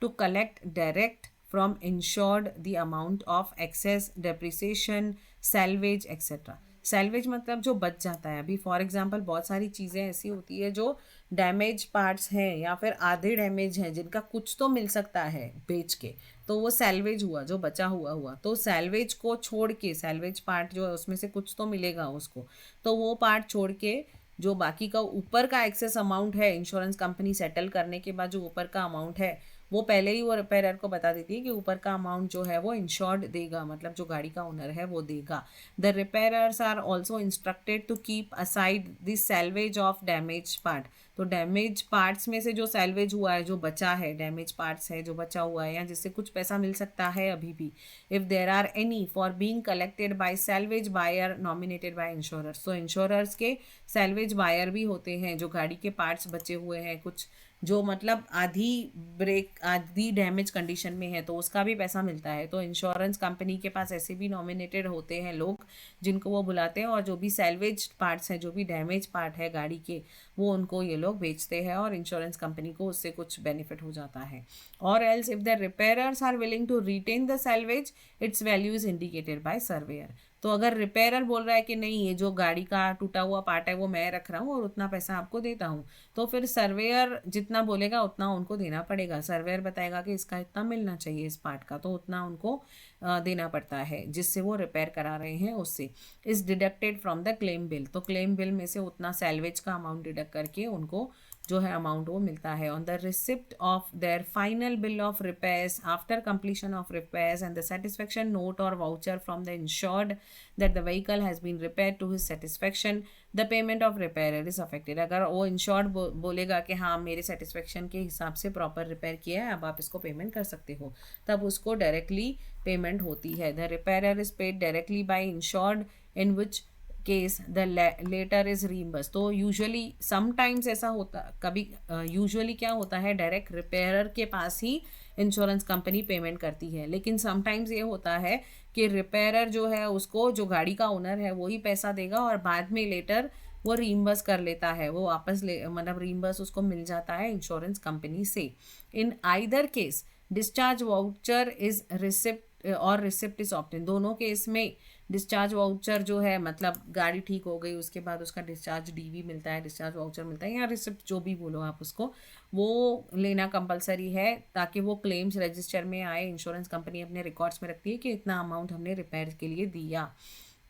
S1: to collect direct from insured the amount of excess depreciation, salvage etc. Salvage मतलब जो बच जाता है। अभी फॉर एग्जांपल बहुत सारी चीज़ें ऐसी होती है जो डैमेज पार्ट्स हैं या फिर आधे डैमेज हैं, जिनका कुछ तो मिल सकता है बेच के, तो वो सैल्वेज हुआ, जो बचा हुआ तो सैल्वेज को छोड़ के, सैल्वेज पार्ट जो है उसमें से कुछ तो मिलेगा उसको, तो वो पार्ट छोड़ के जो बाकी का ऊपर का एक्सेस अमाउंट है, इंश्योरेंस कंपनी सेटल करने के बाद जो ऊपर का अमाउंट है वो पहले ही वो रिपेयरर को बता देती है कि ऊपर का अमाउंट जो है वो इंश्योर्ड देगा, मतलब जो गाड़ी का ओनर है वो देगा। The repairers are also instructed to keep aside the salvage of damage part. तो डैमेज पार्ट्स में से जो सैल्वेज हुआ है, जो बचा है, डैमेज पार्ट्स है जो बचा हुआ है या जिससे कुछ पैसा मिल सकता है अभी भी, if there are any for being collected by salvage buyer nominated by insurers. तो इंश्योरर्स के सैल्वेज बायर भी होते हैं, जो गाड़ी के पार्ट्स बचे हुए हैं कुछ, जो मतलब आधी डैमेज कंडीशन में है, तो उसका भी पैसा मिलता है। तो इंश्योरेंस कंपनी के पास ऐसे भी नॉमिनेटेड होते हैं लोग जिनको वो बुलाते हैं, और जो भी सैल्वेज पार्ट्स हैं, जो भी डैमेज पार्ट है गाड़ी के, वो उनको ये लोग बेचते हैं और इंश्योरेंस कंपनी को उससे कुछ बेनिफिट हो जाता है। और else if the repairers are willing to retain the salvage, its value is indicated by surveyor. तो अगर रिपेयरर बोल रहा है कि नहीं, ये जो गाड़ी का टूटा हुआ पार्ट है वो मैं रख रहा हूँ और उतना पैसा आपको देता हूँ, तो फिर सर्वेयर जितना बोलेगा उतना उनको देना पड़ेगा। सर्वेयर बताएगा कि इसका इतना मिलना चाहिए इस पार्ट का, तो उतना उनको देना पड़ता है जिससे वो रिपेयर करा रहे हैं उससे। Is deducted from the claim bill, तो क्लेम बिल में से उतना सैल्वेज का अमाउंट डिडक्ट करके उनको जो है अमाउंट वो मिलता है। On the receipt of their final bill of repairs after completion of repairs and the satisfaction note और voucher from the insured that the vehicle has been repair to his satisfaction, the payment of repair is affected. अगर वो insured बोलेगा कि हाँ मेरे satisfaction के हिसाब से प्रॉपर रिपेयर किया है, अब आप इसको पेमेंट कर सकते हो, तब उसको डायरेक्टली पेमेंट होती है। The repair is paid directly by insured in which case the letter is reimburse. तो यूजुअली समटाइम्स ऐसा होता, कभी यूजुअली क्या होता है, डायरेक्ट रिपेयरर के पास ही इंश्योरेंस कंपनी पेमेंट करती है। लेकिन समटाइम्स ये होता है कि रिपेयरर जो है उसको, जो गाड़ी का ओनर है वो ही पैसा देगा और बाद में लेटर वो रीइंबर्स कर लेता है, वो वापस ले, मतलब रीइंबर्स उसको मिल जाता है इंश्योरेंस कंपनी से। In either case discharge voucher is receipt और रिसिप्ट इज ऑब्टेन। दोनों केस में डिस्चार्ज वाउचर जो है, मतलब गाड़ी ठीक हो गई उसके बाद उसका डिस्चार्ज डीवी मिलता है, डिस्चार्ज वाउचर मिलता है या रिसिप्ट जो भी बोलो आप उसको, वो लेना कंपलसरी है ताकि वो क्लेम्स रजिस्टर में आए। इंश्योरेंस कंपनी अपने रिकॉर्ड्स में रखती है कि इतना अमाउंट हमने रिपेयर के लिए दिया।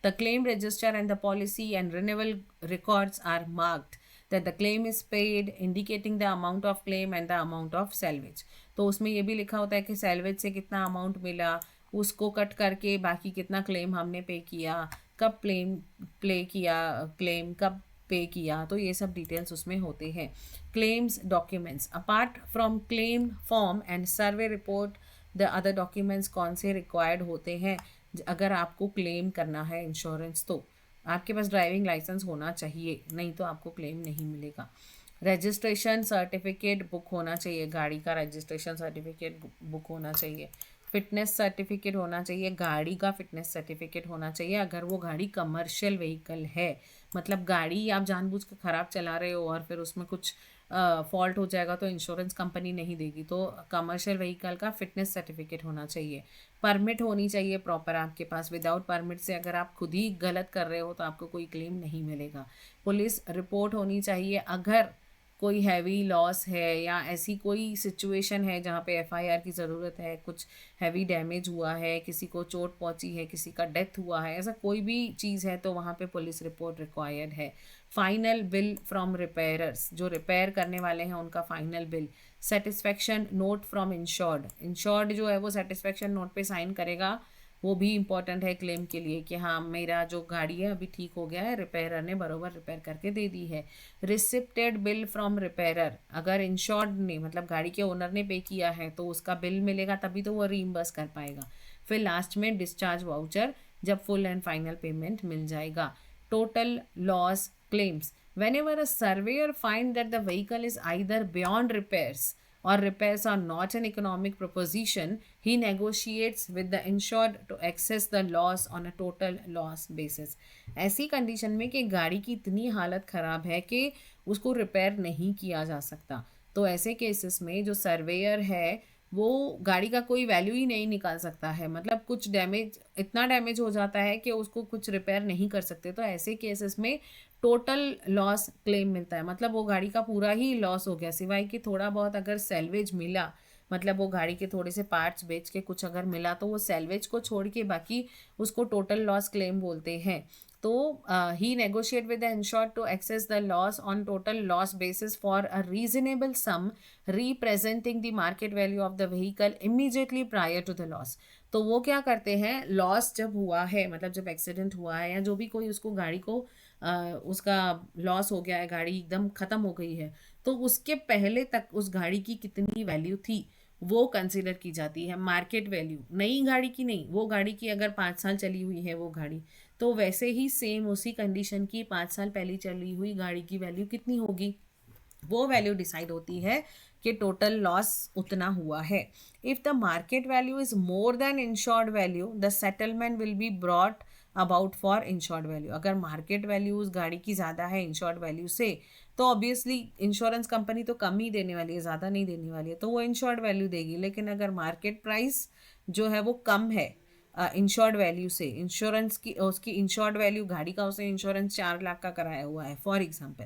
S1: The claim register and the policy and renewal records are marked that the claim is paid, indicating the amount of claim and the amount of salvage। तो उसमें ये भी लिखा होता है कि सैल्वेज से कितना अमाउंट मिला, उसको कट करके बाकी कितना क्लेम हमने पे किया, कब क्लेम कब पे किया, तो ये सब डिटेल्स उसमें होते हैं। Claims documents, apart from claim form and survey report the other documents कौन से रिक्वायर्ड होते हैं अगर आपको क्लेम करना है इंश्योरेंस? तो आपके पास ड्राइविंग लाइसेंस होना चाहिए, नहीं तो आपको क्लेम नहीं मिलेगा। रजिस्ट्रेशन सर्टिफिकेट बुक होना चाहिए, गाड़ी का रजिस्ट्रेशन सर्टिफिकेट बुक होना चाहिए। फिटनेस सर्टिफिकेट होना चाहिए, गाड़ी का फिटनेस सर्टिफिकेट होना चाहिए अगर वो गाड़ी कमर्शियल व्हीकल है। मतलब गाड़ी आप जानबूझ के ख़राब चला रहे हो और फिर उसमें कुछ फॉल्ट हो जाएगा तो इंश्योरेंस कंपनी नहीं देगी। तो कमर्शियल व्हीकल का फिटनेस सर्टिफिकेट होना चाहिए। परमिट होनी चाहिए प्रॉपर आपके पास, विदाउट परमिट से अगर आप खुद ही गलत कर रहे हो तो आपको कोई क्लेम नहीं मिलेगा। पुलिस रिपोर्ट होनी चाहिए अगर कोई हैवी लॉस है या ऐसी कोई सिचुएशन है जहाँ पे एफआईआर की ज़रूरत है, कुछ हैवी डैमेज हुआ है, किसी को चोट पहुँची है, किसी का डेथ हुआ है, ऐसा कोई भी चीज़ है तो वहाँ पे पुलिस रिपोर्ट रिक्वायर्ड है। फाइनल बिल फ्रॉम रिपेयरर्स, जो रिपेयर करने वाले हैं उनका final bill. Satisfaction note from insured जो है वो सेटिस्फेक्शन नोट पे साइन करेगा, वो भी इम्पॉर्टेंट है क्लेम के लिए कि हाँ मेरा जो गाड़ी है अभी ठीक हो गया है, रिपेयरर ने बरोबर रिपेयर करके दे दी है। रिसिप्टेड बिल फ्रॉम रिपेयरर, अगर इंश्योर्ड ने, मतलब गाड़ी के ओनर ने पे किया है तो उसका बिल मिलेगा, तभी तो वो रीइंबर्स कर पाएगा। फिर लास्ट में डिस्चार्ज वाउचर, जब फुल एंड फाइनल पेमेंट मिल जाएगा। Total loss claims, whenever a surveyor find that the vehicle is either beyond repairs or repairs are not an economic proposition, he negotiates with the insured to access the loss on a total loss basis. ऐसी condition में कि गाड़ी की इतनी हालत ख़राब है कि उसको रिपेयर नहीं किया जा सकता, तो ऐसे केसेस में जो सर्वेयर है वो गाड़ी का कोई वैल्यू ही नहीं निकाल सकता है, मतलब कुछ डैमेज, इतना डैमेज हो जाता है कि उसको कुछ रिपेयर नहीं कर सकते, तो ऐसे केसेस में टोटल लॉस क्लेम मिलता है, मतलब वो गाड़ी का पूरा ही लॉस हो गया, सिवाय कि थोड़ा बहुत अगर सेल्वेज मिला, मतलब वो गाड़ी के थोड़े से पार्ट्स बेच के कुछ अगर मिला तो वो सेल्वेज को छोड़ के बाकी उसको टोटल लॉस क्लेम बोलते हैं. तो he negotiate with the insured to access the loss on total loss basis for a reasonable sum representing the market value of the vehicle immediately prior to the loss. तो वो क्या करते हैं, loss जब हुआ है, मतलब जब एक्सीडेंट हुआ है या जो भी कोई उसको गाड़ी को उसका लॉस हो गया है, गाड़ी एकदम ख़त्म हो गई है, तो उसके पहले तक उस गाड़ी की कितनी वैल्यू थी वो कंसिडर की जाती है, मार्केट वैल्यू, नई गाड़ी की नहीं. वो गाड़ी की अगर 5 साल चली हुई है वो गाड़ी, तो वैसे ही सेम उसी कंडीशन की 5 साल पहले चली हुई गाड़ी की वैल्यू कितनी होगी, वो वैल्यू डिसाइड होती है कि टोटल लॉस उतना हुआ है. If the market value is more than insured value, the settlement will be brought about for insured value. अगर मार्केट वैल्यू उस गाड़ी की ज़्यादा है इंश्योर्ड वैल्यू से, तो ऑब्वियसली इंश्योरेंस कंपनी तो कम ही देने वाली है, ज़्यादा नहीं देने वाली है, तो वो इंश्योर्ड वैल्यू देगी. लेकिन अगर मार्केट प्राइस जो है वो कम है इंश्योर्ड वैल्यू से, इंश्योरेंस की उसकी इंश्योर्ड वैल्यू, गाड़ी का उसने इंश्योरेंस 4 लाख का कराया हुआ है फॉर एग्जांपल,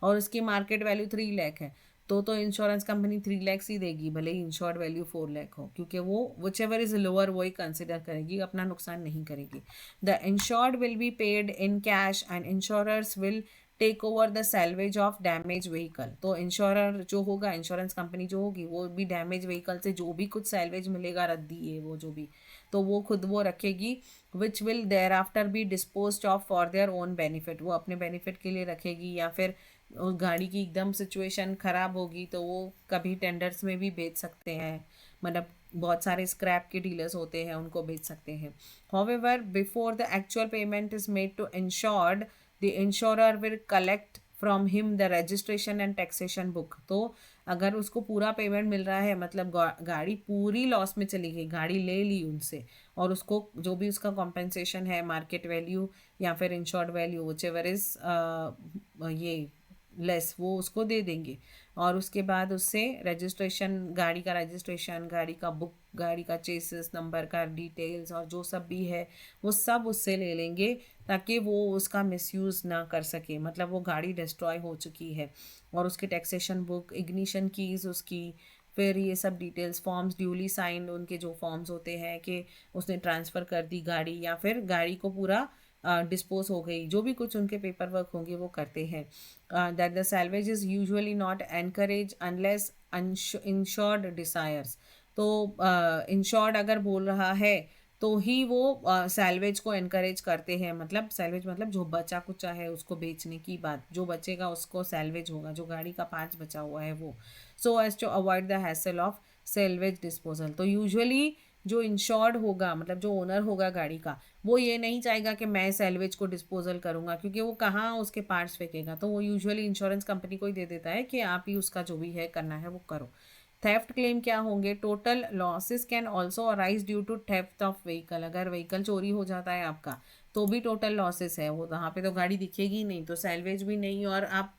S1: और उसकी मार्केट वैल्यू 3 लाख है, तो इंश्योरेंस कंपनी 3 लाख ही देगी, भले ही इंश्योर्ड वैल्यू 4 लाख हो, क्योंकि वो विच एवर इज लोअर वही कंसिडर करेगी, अपना नुकसान नहीं करेगी. The insured will be paid in cash and insurers will take over the salvage of damage vehicle. तो इंश्योरर जो होगा, इंश्योरेंस कंपनी जो होगी, वो भी डैमेज व्हीकल से जो भी कुछ सैलवेज मिलेगा, रद्दी है वो जो भी, तो वो खुद वो रखेगी. Which will thereafter be dispose of for their own benefit. वो अपने बेनिफिट के लिए रखेगी, या फिर उस गाड़ी की एकदम सिचुएशन ख़राब होगी तो वो कभी टेंडर्स में भी बेच सकते हैं, मतलब बहुत सारे स्क्रैप के डीलर्स होते हैं, उनको बेच सकते हैं. However, before the actual payment is made to insured, the insurer will collect from him the registration and taxation book. तो अगर उसको पूरा पेमेंट मिल रहा है, मतलब गाड़ी पूरी लॉस में चली गई, गाड़ी ले ली उनसे, और उसको जो भी उसका कॉम्पेंसेशन है, मार्केट वैल्यू या फिर insured value, which ever is ये लेस, वो उसको दे देंगे. और उसके बाद उससे रजिस्ट्रेशन, गाड़ी का रजिस्ट्रेशन, गाड़ी का बुक, गाड़ी का चेसिस नंबर का डिटेल्स और जो सब भी है वो सब उससे ले लेंगे, ताकि वो उसका मिसयूज़ ना कर सके, मतलब वो गाड़ी डिस्ट्रॉय हो चुकी है. और उसकी टैक्सेशन बुक, इग्निशन कीज़ उसकी, फिर ये सब डिटेल्स, फॉर्म्स ड्यूली साइंड, उनके जो फॉर्म्स होते हैं कि उसने ट्रांसफ़र कर दी गाड़ी, या फिर गाड़ी को पूरा डिस्पोज हो गई, जो भी कुछ उनके पेपर वर्क होंगे वो करते हैं. That the salvage is usually not encourage unless insured desires. तो इंश्योर्ड अगर बोल रहा है तो ही वो सैलवेज को एनकरेज करते हैं, मतलब सैलवेज मतलब जो बचा कुचा है उसको बेचने की बात, जो बचेगा उसको सैलवेज होगा, जो गाड़ी का पार्ट बचा हुआ है वो. So as to avoid the hassle of salvage disposal. तो यूजुअली जो इंश्योर्ड होगा, मतलब जो ओनर होगा गाड़ी का, वो ये नहीं चाहेगा कि मैं सैलवेज को डिस्पोजल करूँगा, क्योंकि वो कहाँ उसके पार्ट्स फेंकेगा, तो वो यूजुअली इंश्योरेंस कंपनी को ही दे देता है कि आप ही उसका जो भी है करना है वो करो. थेफ्ट क्लेम क्या होंगे, total losses can also arise due to theft of vehicle. अगर व्हीकल चोरी हो जाता है आपका तो भी टोटल लॉसेस है, वो वहाँ पे तो गाड़ी दिखेगी ही नहीं, तो सैलवेज भी नहीं, और आप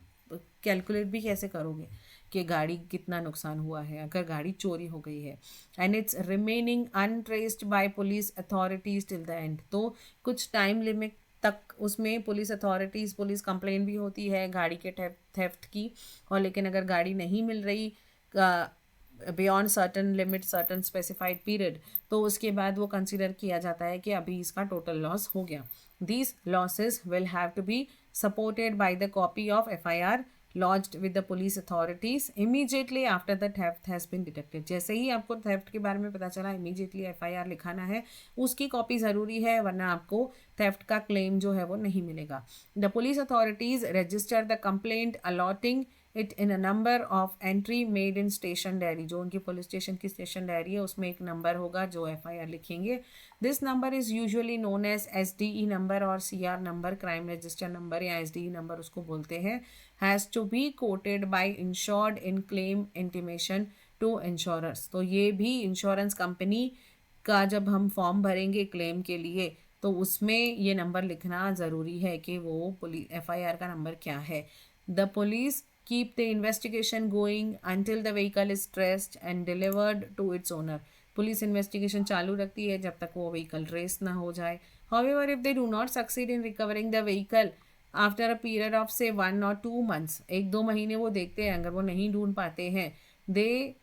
S1: कैलकुलेट भी कैसे करोगे कि गाड़ी कितना नुकसान हुआ है अगर गाड़ी चोरी हो गई है. And it's remaining untraced by police authorities till the end. तो कुछ टाइम लिमिट तक उसमें पुलिस अथॉरिटीज़, पुलिस कंप्लेन भी होती है गाड़ी के थेफ्ट की, और लेकिन अगर गाड़ी नहीं मिल रही beyond certain limit, certain specified period, तो उसके बाद वो कंसिडर किया जाता है कि अभी इसका टोटल लॉस हो गया. These losses will have to be supported by the copy of FIR lodged with the police authorities immediately after the theft has been detected. जैसे ही आपको थेफ्ट के बारे में पता चला, इमीडिएटली FIR लिखाना है, उसकी कॉपी ज़रूरी है, वरना आपको थेफ्ट का क्लेम जो है वो नहीं मिलेगा. The police authorities register the complaint allotting it in a number of entry made in station diary, जो उनकी पुलिस स्टेशन की स्टेशन डायरी है उसमें एक नंबर होगा जो FIR लिखेंगे. This number is usually known as SDE number और CR number, crime register number या SDE नंबर उसको बोलते हैं. Has to be quoted by insured in claim intimation to insurers. तो ये भी इंश्योरेंस कंपनी का जब हम फॉर्म भरेंगे क्लेम के लिए तो उसमें ये नंबर लिखना ज़रूरी है कि वो पुलिस FIR का नंबर क्या है. The police keep the investigation going until the vehicle is traced and delivered to its owner. Police investigation चालू रखती है जब तक वो व्हीकल ट्रेस ना हो जाए. However if they do not succeed in recovering the vehicle after a period of से 1 or 2 months, 1-2 महीने वो देखते हैं, अगर वो नहीं ढूंढ पाते हैं दे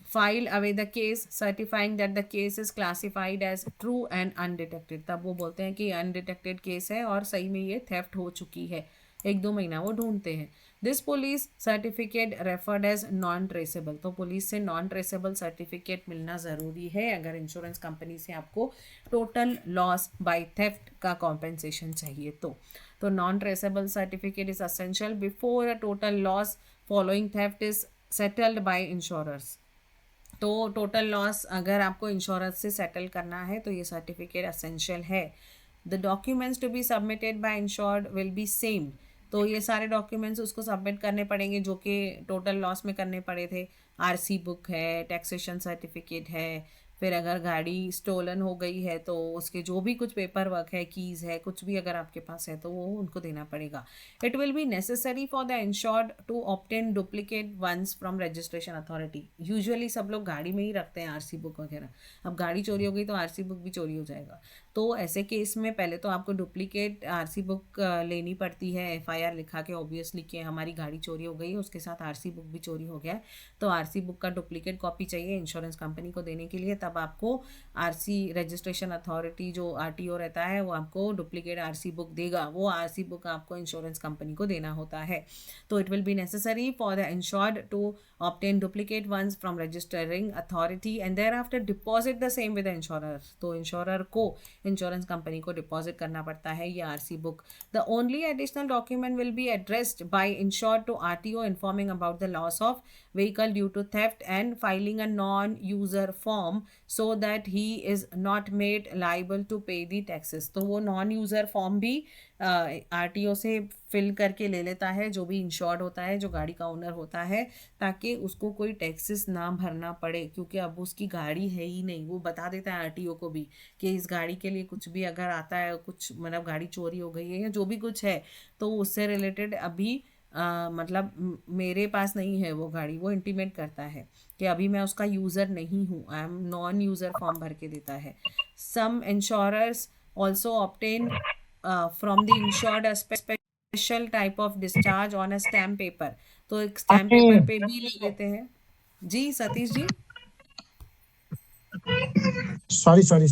S1: file away the case certifying that the case is classified as true and undetected. तब वो बोलते हैं कि अनडिटेक्टेड केस है और सही में ये थेफ्ट हो चुकी है. 1-2 महीना वो ढूंढते हैं. This police certificate referred as non traceable. तो पुलिस से नॉन ट्रेसेबल सर्टिफिकेट मिलना ज़रूरी है अगर इंश्योरेंस कंपनी से आपको टोटल लॉस बाय थेफ्ट का कॉम्पेंसेशन चाहिए तो non traceable certificate is essential before a total loss following theft is settled by insurers. तो टोटल लॉस अगर आपको इंश्योरेंस से सेटल करना है तो ये सर्टिफिकेट असेंशियल है. The documents to be submitted by insured will B same. तो ये सारे डॉक्यूमेंट्स उसको सबमिट करने पड़ेंगे जो कि टोटल लॉस में करने पड़े थे. RC बुक है, टैक्सेशन सर्टिफिकेट है, फिर अगर गाड़ी स्टोलन हो गई है तो उसके जो भी कुछ पेपर वर्क है, कीज़ है, कुछ भी अगर आपके पास है तो वो उनको देना पड़ेगा. It will be necessary for the insured to obtain duplicate ones from registration authority. Usually सब लोग गाड़ी में ही रखते हैं RC बुक वगैरह. अब गाड़ी चोरी हो गई तो RC बुक भी चोरी हो जाएगा. तो ऐसे केस में पहले तो आपको डुप्लीकेट RC बुक लेनी पड़ती है, FIR लिखा के ऑब्वियसली कि हमारी गाड़ी चोरी हो गई है, उसके साथ RC बुक भी चोरी हो गया है, तो RC बुक का डुप्लीकेट कॉपी चाहिए इंश्योरेंस कंपनी को देने के लिए. तब आपको RC रजिस्ट्रेशन अथॉरिटी जो RTO रहता है वो आपको डुप्लीकेट RC बुक देगा. वो RC बुक आपको इंश्योरेंस कंपनी को देना होता है. तो it will be necessary for the insured to obtain duplicate ones from registering authority and thereafter deposit the same with insurer. तो इंश्योरर को इंश्योरेंस कंपनी को डिपॉजिट करना पड़ता है ये RC book. The only additional document will be addressed by insured to RTO informing about the loss of vehicle due to theft and filing a non-user form so that he is not made liable to pay the taxes. तो वो non-user form भी RTO से fill करके ले लेता है जो भी इंश्योर्ड होता है, जो गाड़ी का ओनर होता है, ताकि उसको कोई टैक्सेस ना भरना पड़े, क्योंकि अब उसकी गाड़ी है ही नहीं. वो बता देता है RTO को भी कि इस गाड़ी के लिए कुछ भी अगर आता है, कुछ मतलब गाड़ी चोरी हो गई है या जो भी कुछ है, तो उससे रिलेटेड अभी मतलब मेरे पास नहीं है वो गाड़ी. वो इंटीमेट करता है कि अभी मैं उसका यूज़र नहीं हूँ, I am non user form भर के देता है. Some insurers also obtain from the insured special type of discharge on a stamp paper. तो एक स्टैम्प पेपर पे भी ले लेते हैं. जी Satish ji.
S2: Sorry.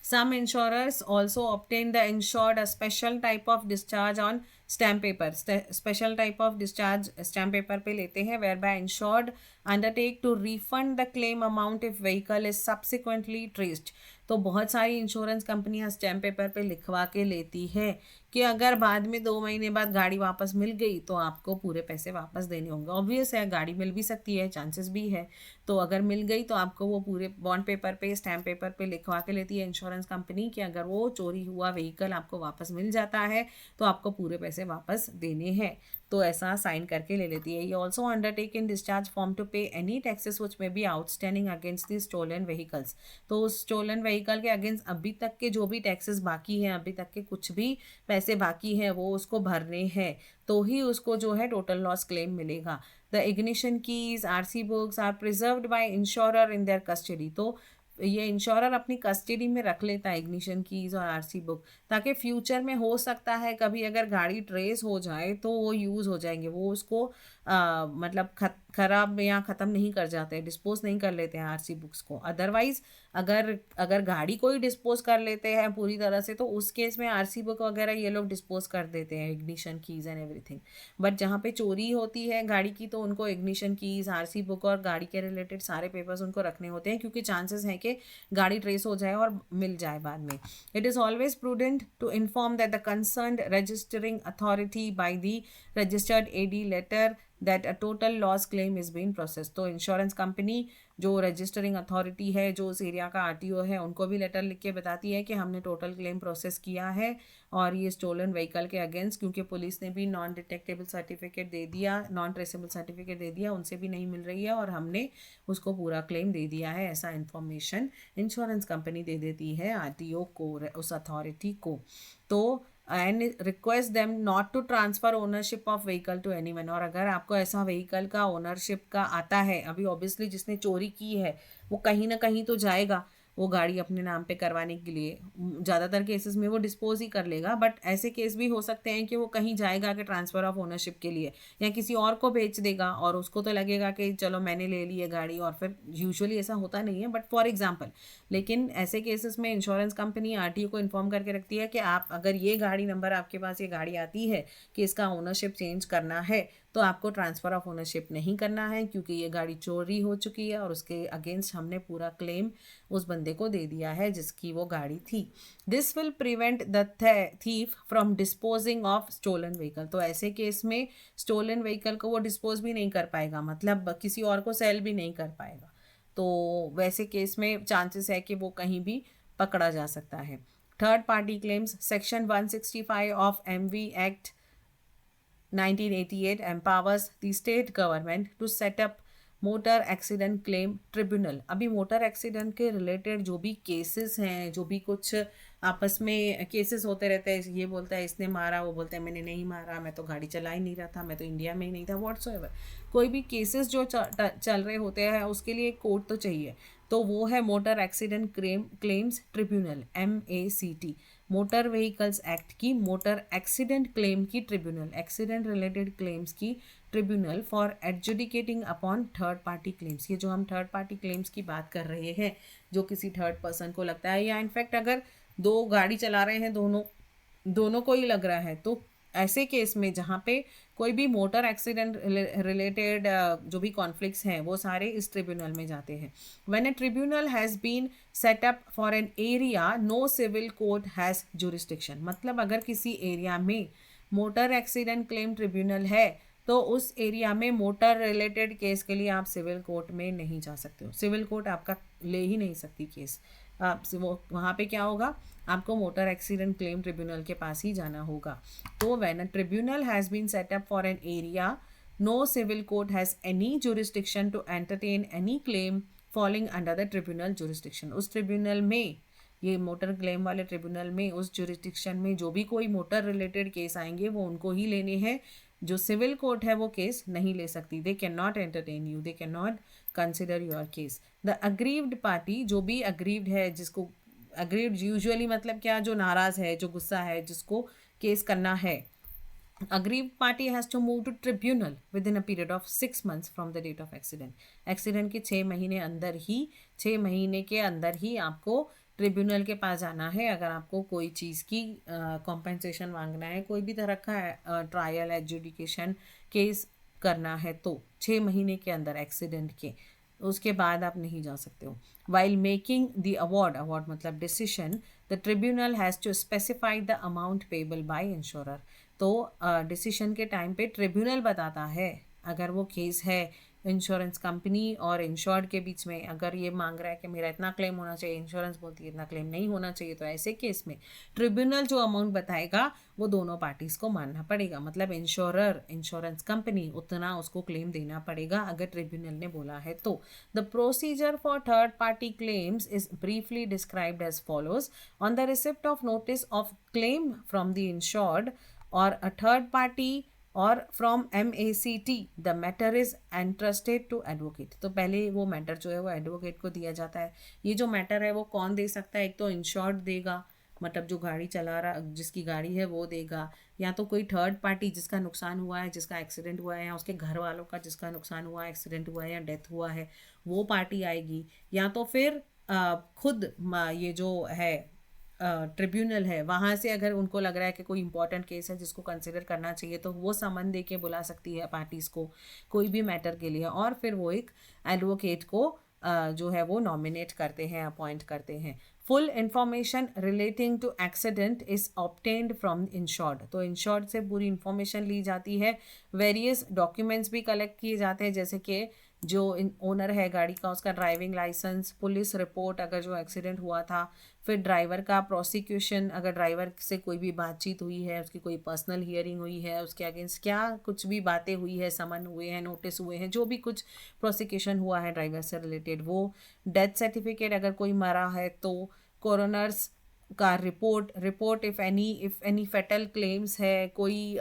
S1: Some insurers also obtain the insured a special type of discharge on stamp paper. Special type of discharge stamp paper पे लेते हैं whereby insured undertake to refund the claim amount if vehicle is subsequently traced. तो बहुत सारी insurance कंपनियां stamp paper पे लिखवा के लेती है कि अगर बाद में 2 महीने बाद गाड़ी वापस मिल गई तो आपको पूरे पैसे वापस देने होंगे. ऑब्वियस है, गाड़ी मिल भी सकती है, चांसेस भी है. तो अगर मिल गई तो आपको वो पूरे बॉन्ड पेपर पे, स्टैम्प पेपर पे लिखवा के लेती है इंश्योरेंस कंपनी कि अगर वो चोरी हुआ व्हीकल आपको वापस मिल जाता है तो आपको पूरे पैसे वापस देने हैं. तो ऐसा साइन करके ले लेती है. ये also undertake in discharge form to pay any taxes which may be outstanding against the stolen vehicles. तो उस स्टोलन व्हीकल के अगेंस्ट अभी तक के जो भी टैक्सेस बाकी हैं, अभी तक के कुछ भी पैसे बाकी हैं, वो उसको भरने हैं, तो ही उसको जो है टोटल लॉस क्लेम मिलेगा. The ignition keys, RC books are preserved by insurer in their custody. तो ये इंश्योरर अपनी कस्टडी में रख लेता है इग्निशन कीज और RC बुक, ताकि फ्यूचर में हो सकता है कभी अगर गाड़ी ट्रेस हो जाए तो वो यूज़ हो जाएंगे. वो उसको मतलब खराब या ख़त्म नहीं कर जाते, डिस्पोज नहीं कर लेते हैं आरसी बुक्स को। अदरवाइज अगर अगर गाड़ी को ही डिस्पोज कर लेते हैं पूरी तरह से, तो उस केस में आरसी बुक वगैरह ये लोग डिस्पोज कर देते हैं, ignition keys and everything. But जहाँ पे चोरी होती है गाड़ी की, तो उनको इग्निशन कीज़, आरसी बुक और गाड़ी के रिलेटेड सारे पेपर्स उनको रखने होते हैं, क्योंकि चांसेस हैं कि गाड़ी ट्रेस हो जाए और मिल जाए बाद में। It is always prudent to inform that the concerned registering authority by the registered AD letter that a total loss claim is been process. तो इंश्योरेंस कंपनी जो रजिस्टरिंग अथॉरिटी है, जो उस एरिया का आरटीओ है, उनको भी लेटर लिख के बताती है कि हमने टोटल क्लेम प्रोसेस किया है और ये स्टोलन व्हीकल के अगेंस्ट, क्योंकि पुलिस ने भी नॉन डिटेक्टेबल सर्टिफिकेट दे दिया, नॉन ट्रेसेबल सर्टिफिकेट दे दिया, उनसे भी नहीं मिल रही है और हमने उसको पूरा क्लेम दे दिया है, ऐसा इन्फॉर्मेशन इंश्योरेंस कंपनी दे देती है आरटीओ को, उस अथॉरिटी को। तो and request them not to transfer ownership of vehicle to anyone. और अगर आपको ऐसा व्हीकल का ओनरशिप का आता है, अभी ऑब्वियसली जिसने चोरी की है वो कहीं ना कहीं तो जाएगा वो गाड़ी अपने नाम पे करवाने के लिए, ज़्यादातर केसेस में वो डिस्पोज ही कर लेगा, बट ऐसे केस भी हो सकते हैं कि वो कहीं जाएगा कि ट्रांसफ़र ऑफ ओनरशिप के लिए, या किसी और को बेच देगा और उसको तो लगेगा कि चलो मैंने ले ली है गाड़ी, और फिर यूजुअली ऐसा होता नहीं है बट फॉर एग्जांपल। लेकिन ऐसे केसेस में इंश्योरेंस कंपनी आरटीओ को इन्फॉर्म करके रखती है कि आप अगर ये गाड़ी नंबर आपके पास ये गाड़ी आती है कि इसका ओनरशिप चेंज करना है, तो आपको ट्रांसफ़र ऑफ ओनरशिप नहीं करना है, क्योंकि ये गाड़ी चोरी हो चुकी है और उसके अगेंस्ट हमने पूरा क्लेम उस बंदे को दे दिया है जिसकी वो गाड़ी थी। This will prevent the thief from disposing of stolen vehicle. तो ऐसे केस में स्टोलन व्हीकल को वो डिस्पोज भी नहीं कर पाएगा, मतलब किसी और को सेल भी नहीं कर पाएगा। तो वैसे केस में चांसेस है कि वो कहीं भी पकड़ा जा सकता है। Third party claims, section 165 of MV act 1988 empowers the state government to set up motor accident claim tribunal. अभी मोटर एक्सीडेंट के रिलेटेड जो भी केसेस हैं, जो भी कुछ आपस में केसेस होते रहते हैं, ये बोलता है इसने मारा, वो बोलता है मैंने नहीं मारा, मैं तो गाड़ी चला ही नहीं रहा था, मैं तो इंडिया में ही नहीं था, व्हाट्सएवर कोई भी केसेस जो चल रहे होते हैं उसके लिए एक कोर्ट तो चाहिए। तो वो है motor accident claims tribunal, MACT, motor vehicles act की मोटर एक्सीडेंट क्लेम की ट्रिब्यूनल, एक्सीडेंट रिलेटेड क्लेम्स की tribunal for adjudicating upon third party claims. ये जो हम थर्ड पार्टी क्लेम्स की बात कर रहे हैं, जो किसी थर्ड पर्सन को लगता है, या इनफैक्ट अगर दो गाड़ी चला रहे हैं, दोनों दोनों को ही लग रहा है, तो ऐसे केस में जहाँ पे कोई भी मोटर एक्सीडेंट रिलेटेड जो भी कॉन्फ्लिक्ट्स हैं वो सारे इस ट्रिब्यूनल में जाते हैं। When a tribunal has been set up for an area no civil court has jurisdiction. मतलब अगर किसी एरिया में मोटर एक्सीडेंट क्लेम ट्रिब्यूनल है, तो उस एरिया में मोटर रिलेटेड केस के लिए आप सिविल कोर्ट में नहीं जा सकते हो, सिविल कोर्ट आपका ले ही नहीं सकती केस। आप वो वहाँ पे क्या होगा, आपको मोटर एक्सीडेंट क्लेम ट्रिब्यूनल के पास ही जाना होगा। तो when a tribunal has been set up for an area no civil court has any jurisdiction to entertain any claim falling under the tribunal jurisdiction. उस ट्रिब्यूनल में, ये मोटर क्लेम वाले tribunal में, उस जुरिस्डिक्शन में जो भी कोई मोटर रिलेटेड केस आएंगे वो उनको ही लेने हैं, जो सिविल कोर्ट है वो केस नहीं ले सकती। They can not entertain you, they can not consider your case. The aggrieved party, जो भी अग्रीव्ड है, जिसको अग्रीव्ड यूजुअली मतलब क्या, जो नाराज़ है, जो गुस्सा है, जिसको केस करना है, aggrieved party has to move to tribunal within a period of 6 months from the date of accident। Accident के 6 महीने के अंदर ही आपको ट्रिब्यूनल के पास जाना है अगर आपको कोई चीज़ की कॉम्पेंसेशन मांगना है, कोई भी तरह का ट्रायल एडजुडिकेशन केस करना है, तो 6 महीने के अंदर एक्सीडेंट के, उसके बाद आप नहीं जा सकते हो। While making the award, award मतलब decision, the tribunal has to specify the amount payable by insurer. तो डिसीशन के टाइम पे ट्रिब्यूनल बताता है, अगर वो केस है इंश्योरेंस कंपनी और इंश्योर्ड के बीच में, अगर ये मांग रहा है कि मेरा इतना क्लेम होना चाहिए, इंश्योरेंस बोलती है इतना क्लेम नहीं होना चाहिए, तो ऐसे केस में ट्रिब्यूनल जो अमाउंट बताएगा वो दोनों पार्टीज़ को मानना पड़ेगा। मतलब इंश्योरर, इंश्योरेंस कंपनी, उतना उसको क्लेम देना पड़ेगा अगर ट्रिब्यूनल ने बोला है तो। The procedure for third party claims is briefly described as follows. On the receipt of notice of claim from the insured or a third party or from MACT, the matter is entrusted to advocate। तो पहले वो matter जो है वो advocate को दिया जाता है। ये जो मैटर है वो कौन दे सकता है, एक तो इंश्योर्ड देगा, मतलब जो गाड़ी चला रहा, जिसकी गाड़ी है वो देगा, या तो कोई थर्ड पार्टी जिसका नुकसान हुआ है, जिसका एक्सीडेंट हुआ है, या उसके घर वालों का जिसका नुकसान हुआ है, एक्सीडेंट हुआ है या डेथ हुआ है, वो पार्टी आएगी, या तो फिर खुद ये जो है ट्रिब्यूनल है वहाँ से अगर उनको लग रहा है कि कोई इंपॉर्टेंट केस है जिसको कंसिडर करना चाहिए तो वो समन दे के बुला सकती है पार्टीज़ को कोई भी मैटर के लिए, और फिर वो एक एडवोकेट को जो है वो नॉमिनेट करते हैं, अपॉइंट करते हैं। Full information relating to accident is obtained from insured, तो इंश्योर्ड से पूरी इंफॉर्मेशन ली जाती है। वेरियस डॉक्यूमेंट्स भी कलेक्ट किए जाते हैं, जैसे कि जो ओनर है गाड़ी का उसका ड्राइविंग लाइसेंस, पुलिस रिपोर्ट अगर जो एक्सीडेंट हुआ था, फिर ड्राइवर का प्रोसिक्यूशन, अगर ड्राइवर से कोई भी बातचीत हुई है, उसकी कोई पर्सनल हियरिंग हुई है, उसके अगेंस्ट क्या कुछ भी बातें हुई है, समन हुए हैं, नोटिस हुए हैं, जो भी कुछ प्रोसिक्यूशन हुआ है ड्राइवर से रिलेटेड वो, डेथ सर्टिफिकेट अगर कोई मरा है तो, कोरोनर्स का report if any fatal claims है, कोई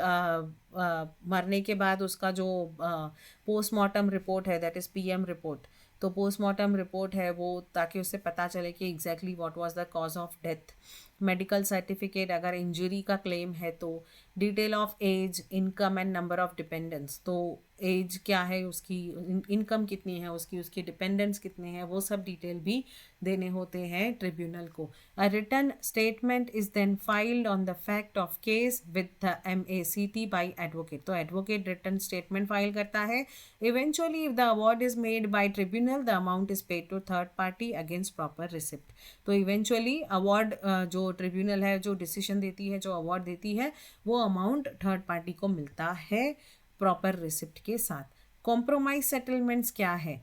S1: मरने के बाद उसका जो पोस्टमार्टम रिपोर्ट है, दैट इज़ पीएम रिपोर्ट, तो पोस्टमार्टम रिपोर्ट है वो, ताकि उससे पता चले कि exactly what was the cause of death. Medical certificate अगर इंजरी का क्लेम है तो, detail of age, income and number of dependents, तो एज क्या है उसकी, इनकम कितनी है उसकी, उसके डिपेंडेंट्स कितने हैं, वो सब डिटेल भी देने होते हैं ट्रिब्यूनल को। A written statement is then filed on the fact of case with the MACT by advocate, तो एडवोकेट रिटन स्टेटमेंट फाइल करता है। Eventually if the award is made by tribunal the amount is paid to third party against proper receipt, तो eventually award जो tribunal है जो decision देती है, जो अवार्ड देती है, वो अमाउंट थर्ड पार्टी को मिलता है प्रॉपर रिसिप्ट के साथ। कॉम्प्रोमाइज सेटलमेंट्स क्या है,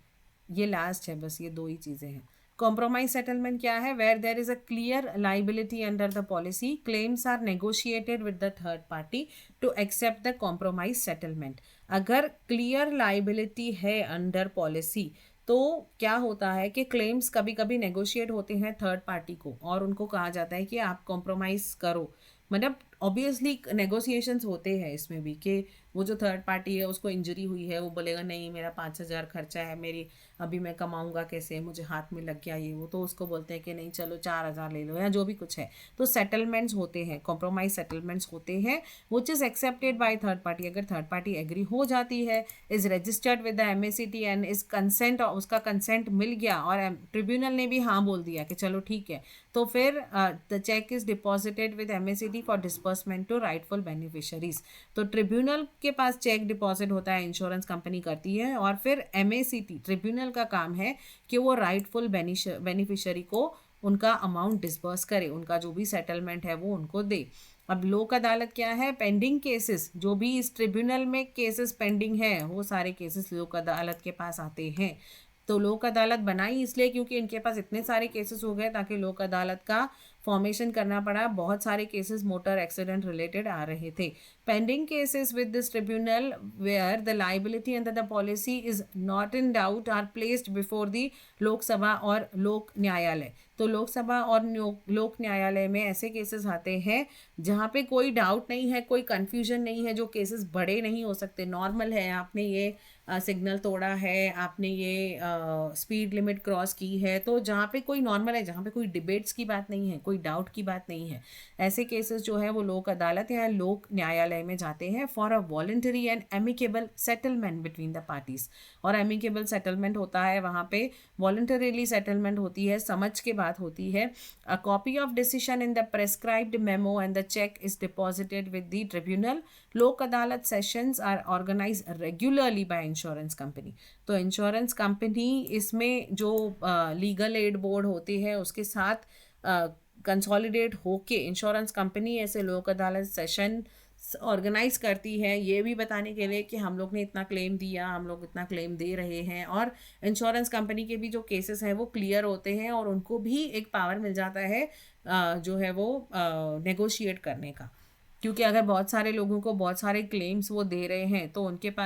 S1: ये लास्ट है, बस ये दो ही चीज़ें हैं। कॉम्प्रोमाइज सेटलमेंट क्या है, where there is a clear liability under the policy, claims are negotiated with the third party to accept the compromise settlement. अगर क्लियर लाइबिलिटी है अंडर पॉलिसी तो क्या होता है कि क्लेम्स कभी कभी नेगोशिएट होते हैं थर्ड पार्टी को, और उनको कहा जाता है कि आप कॉम्प्रोमाइज़ करो, मतलब ऑब्वियसली नेगोशिएशंस होते हैं इसमें भी, कि वो जो थर्ड पार्टी है उसको इंजरी हुई है, वो बोलेगा नहीं मेरा 5,000 खर्चा है, मेरी अभी मैं कमाऊंगा कैसे, मुझे हाथ में लग गया ये वो, तो उसको बोलते हैं कि नहीं चलो 4,000 ले लो, या जो भी कुछ है। तो सेटलमेंट्स होते हैं, कॉम्प्रोमाइज सेटलमेंट्स होते हैं, which is accepted by third party, अगर थर्ड पार्टी एग्री हो जाती है, is registered with the MACT and is consent, उसका कंसेंट मिल गया और ट्रिब्यूनल ने भी हाँ बोल दिया कि चलो ठीक है, तो फिर the cheque is deposited with MACT for disbursement to rightful beneficiaries, तो ट्रिब्यूनल के पास चेक डिपॉजिट होता है, इंश्योरेंस कंपनी करती है, और फिर MACT ट्रिब्यूनल का काम है कि वो राइटफुल बेनिफिशरी को उनका अमाउंट डिस्बर्स करे, उनका जो भी सेटलमेंट है वो उनको दे। अब लोक अदालत क्या है, पेंडिंग केसेस, जो भी इस ट्रिब्यूनल में केसेस पेंडिंग है वो सारे केसेस लोक अदालत के पास आते हैं। तो लोक अदालत बनाई इसलिए क्योंकि इनके पास इतने सारे केसेस हो गए, ताकि लोक अदालत का फॉर्मेशन करना पड़ा, बहुत सारे केसेस मोटर एक्सीडेंट रिलेटेड आ रहे थे। Pending cases with this tribunal where the liability under the policy is not in doubt are placed before the Lok Sabha और लोक न्यायालय, तो लोकसभा और लोक न्यायालय में ऐसे केसेस आते हैं जहाँ पे कोई डाउट नहीं है, कोई कन्फ्यूजन नहीं है, जो केसेस बड़े नहीं हो सकते, नॉर्मल है, आपने ये सिग्नल तोड़ा है, आपने ये स्पीड लिमिट क्रॉस की है, तो जहाँ पे कोई नॉर्मल है, जहाँ पे कोई डिबेट्स की बात नहीं है, कोई डाउट की बात नहीं है, ऐसे केसेस जो है वो लोक अदालत या लोक न्यायालय में जाते हैं for a voluntary and amicable settlement between the parties. और एमिकेबल सेटलमेंट होता है वहाँ पे, वॉलंटरीली सेटलमेंट होती है, समझ के बात होती है। A copy of decision in the prescribed memo and the cheque is deposited with the tribunal. Lok Adalat sessions are organise regularly by insurance company, तो इंश्योरेंस कंपनी इसमें जो लीगल एड बोर्ड होती है उसके साथ कंसोलिडेट होके इंश्योरेंस कंपनी ऐसे लोक अदालत सेशन ऑर्गेनाइज करती है, ये भी बताने के लिए कि हम लोग ने इतना क्लेम दिया, हम लोग इतना क्लेम दे रहे हैं, और इंश्योरेंस कंपनी के भी जो केसेस हैं वो क्लियर होते हैं, और उनको भी एक पावर मिल जाता है जो है वो नेगोशिएट करने का, क्योंकि अगर बहुत सारे लोगों को बहुत सारे क्लेम्स वो दे रहे हैं तो उनके पास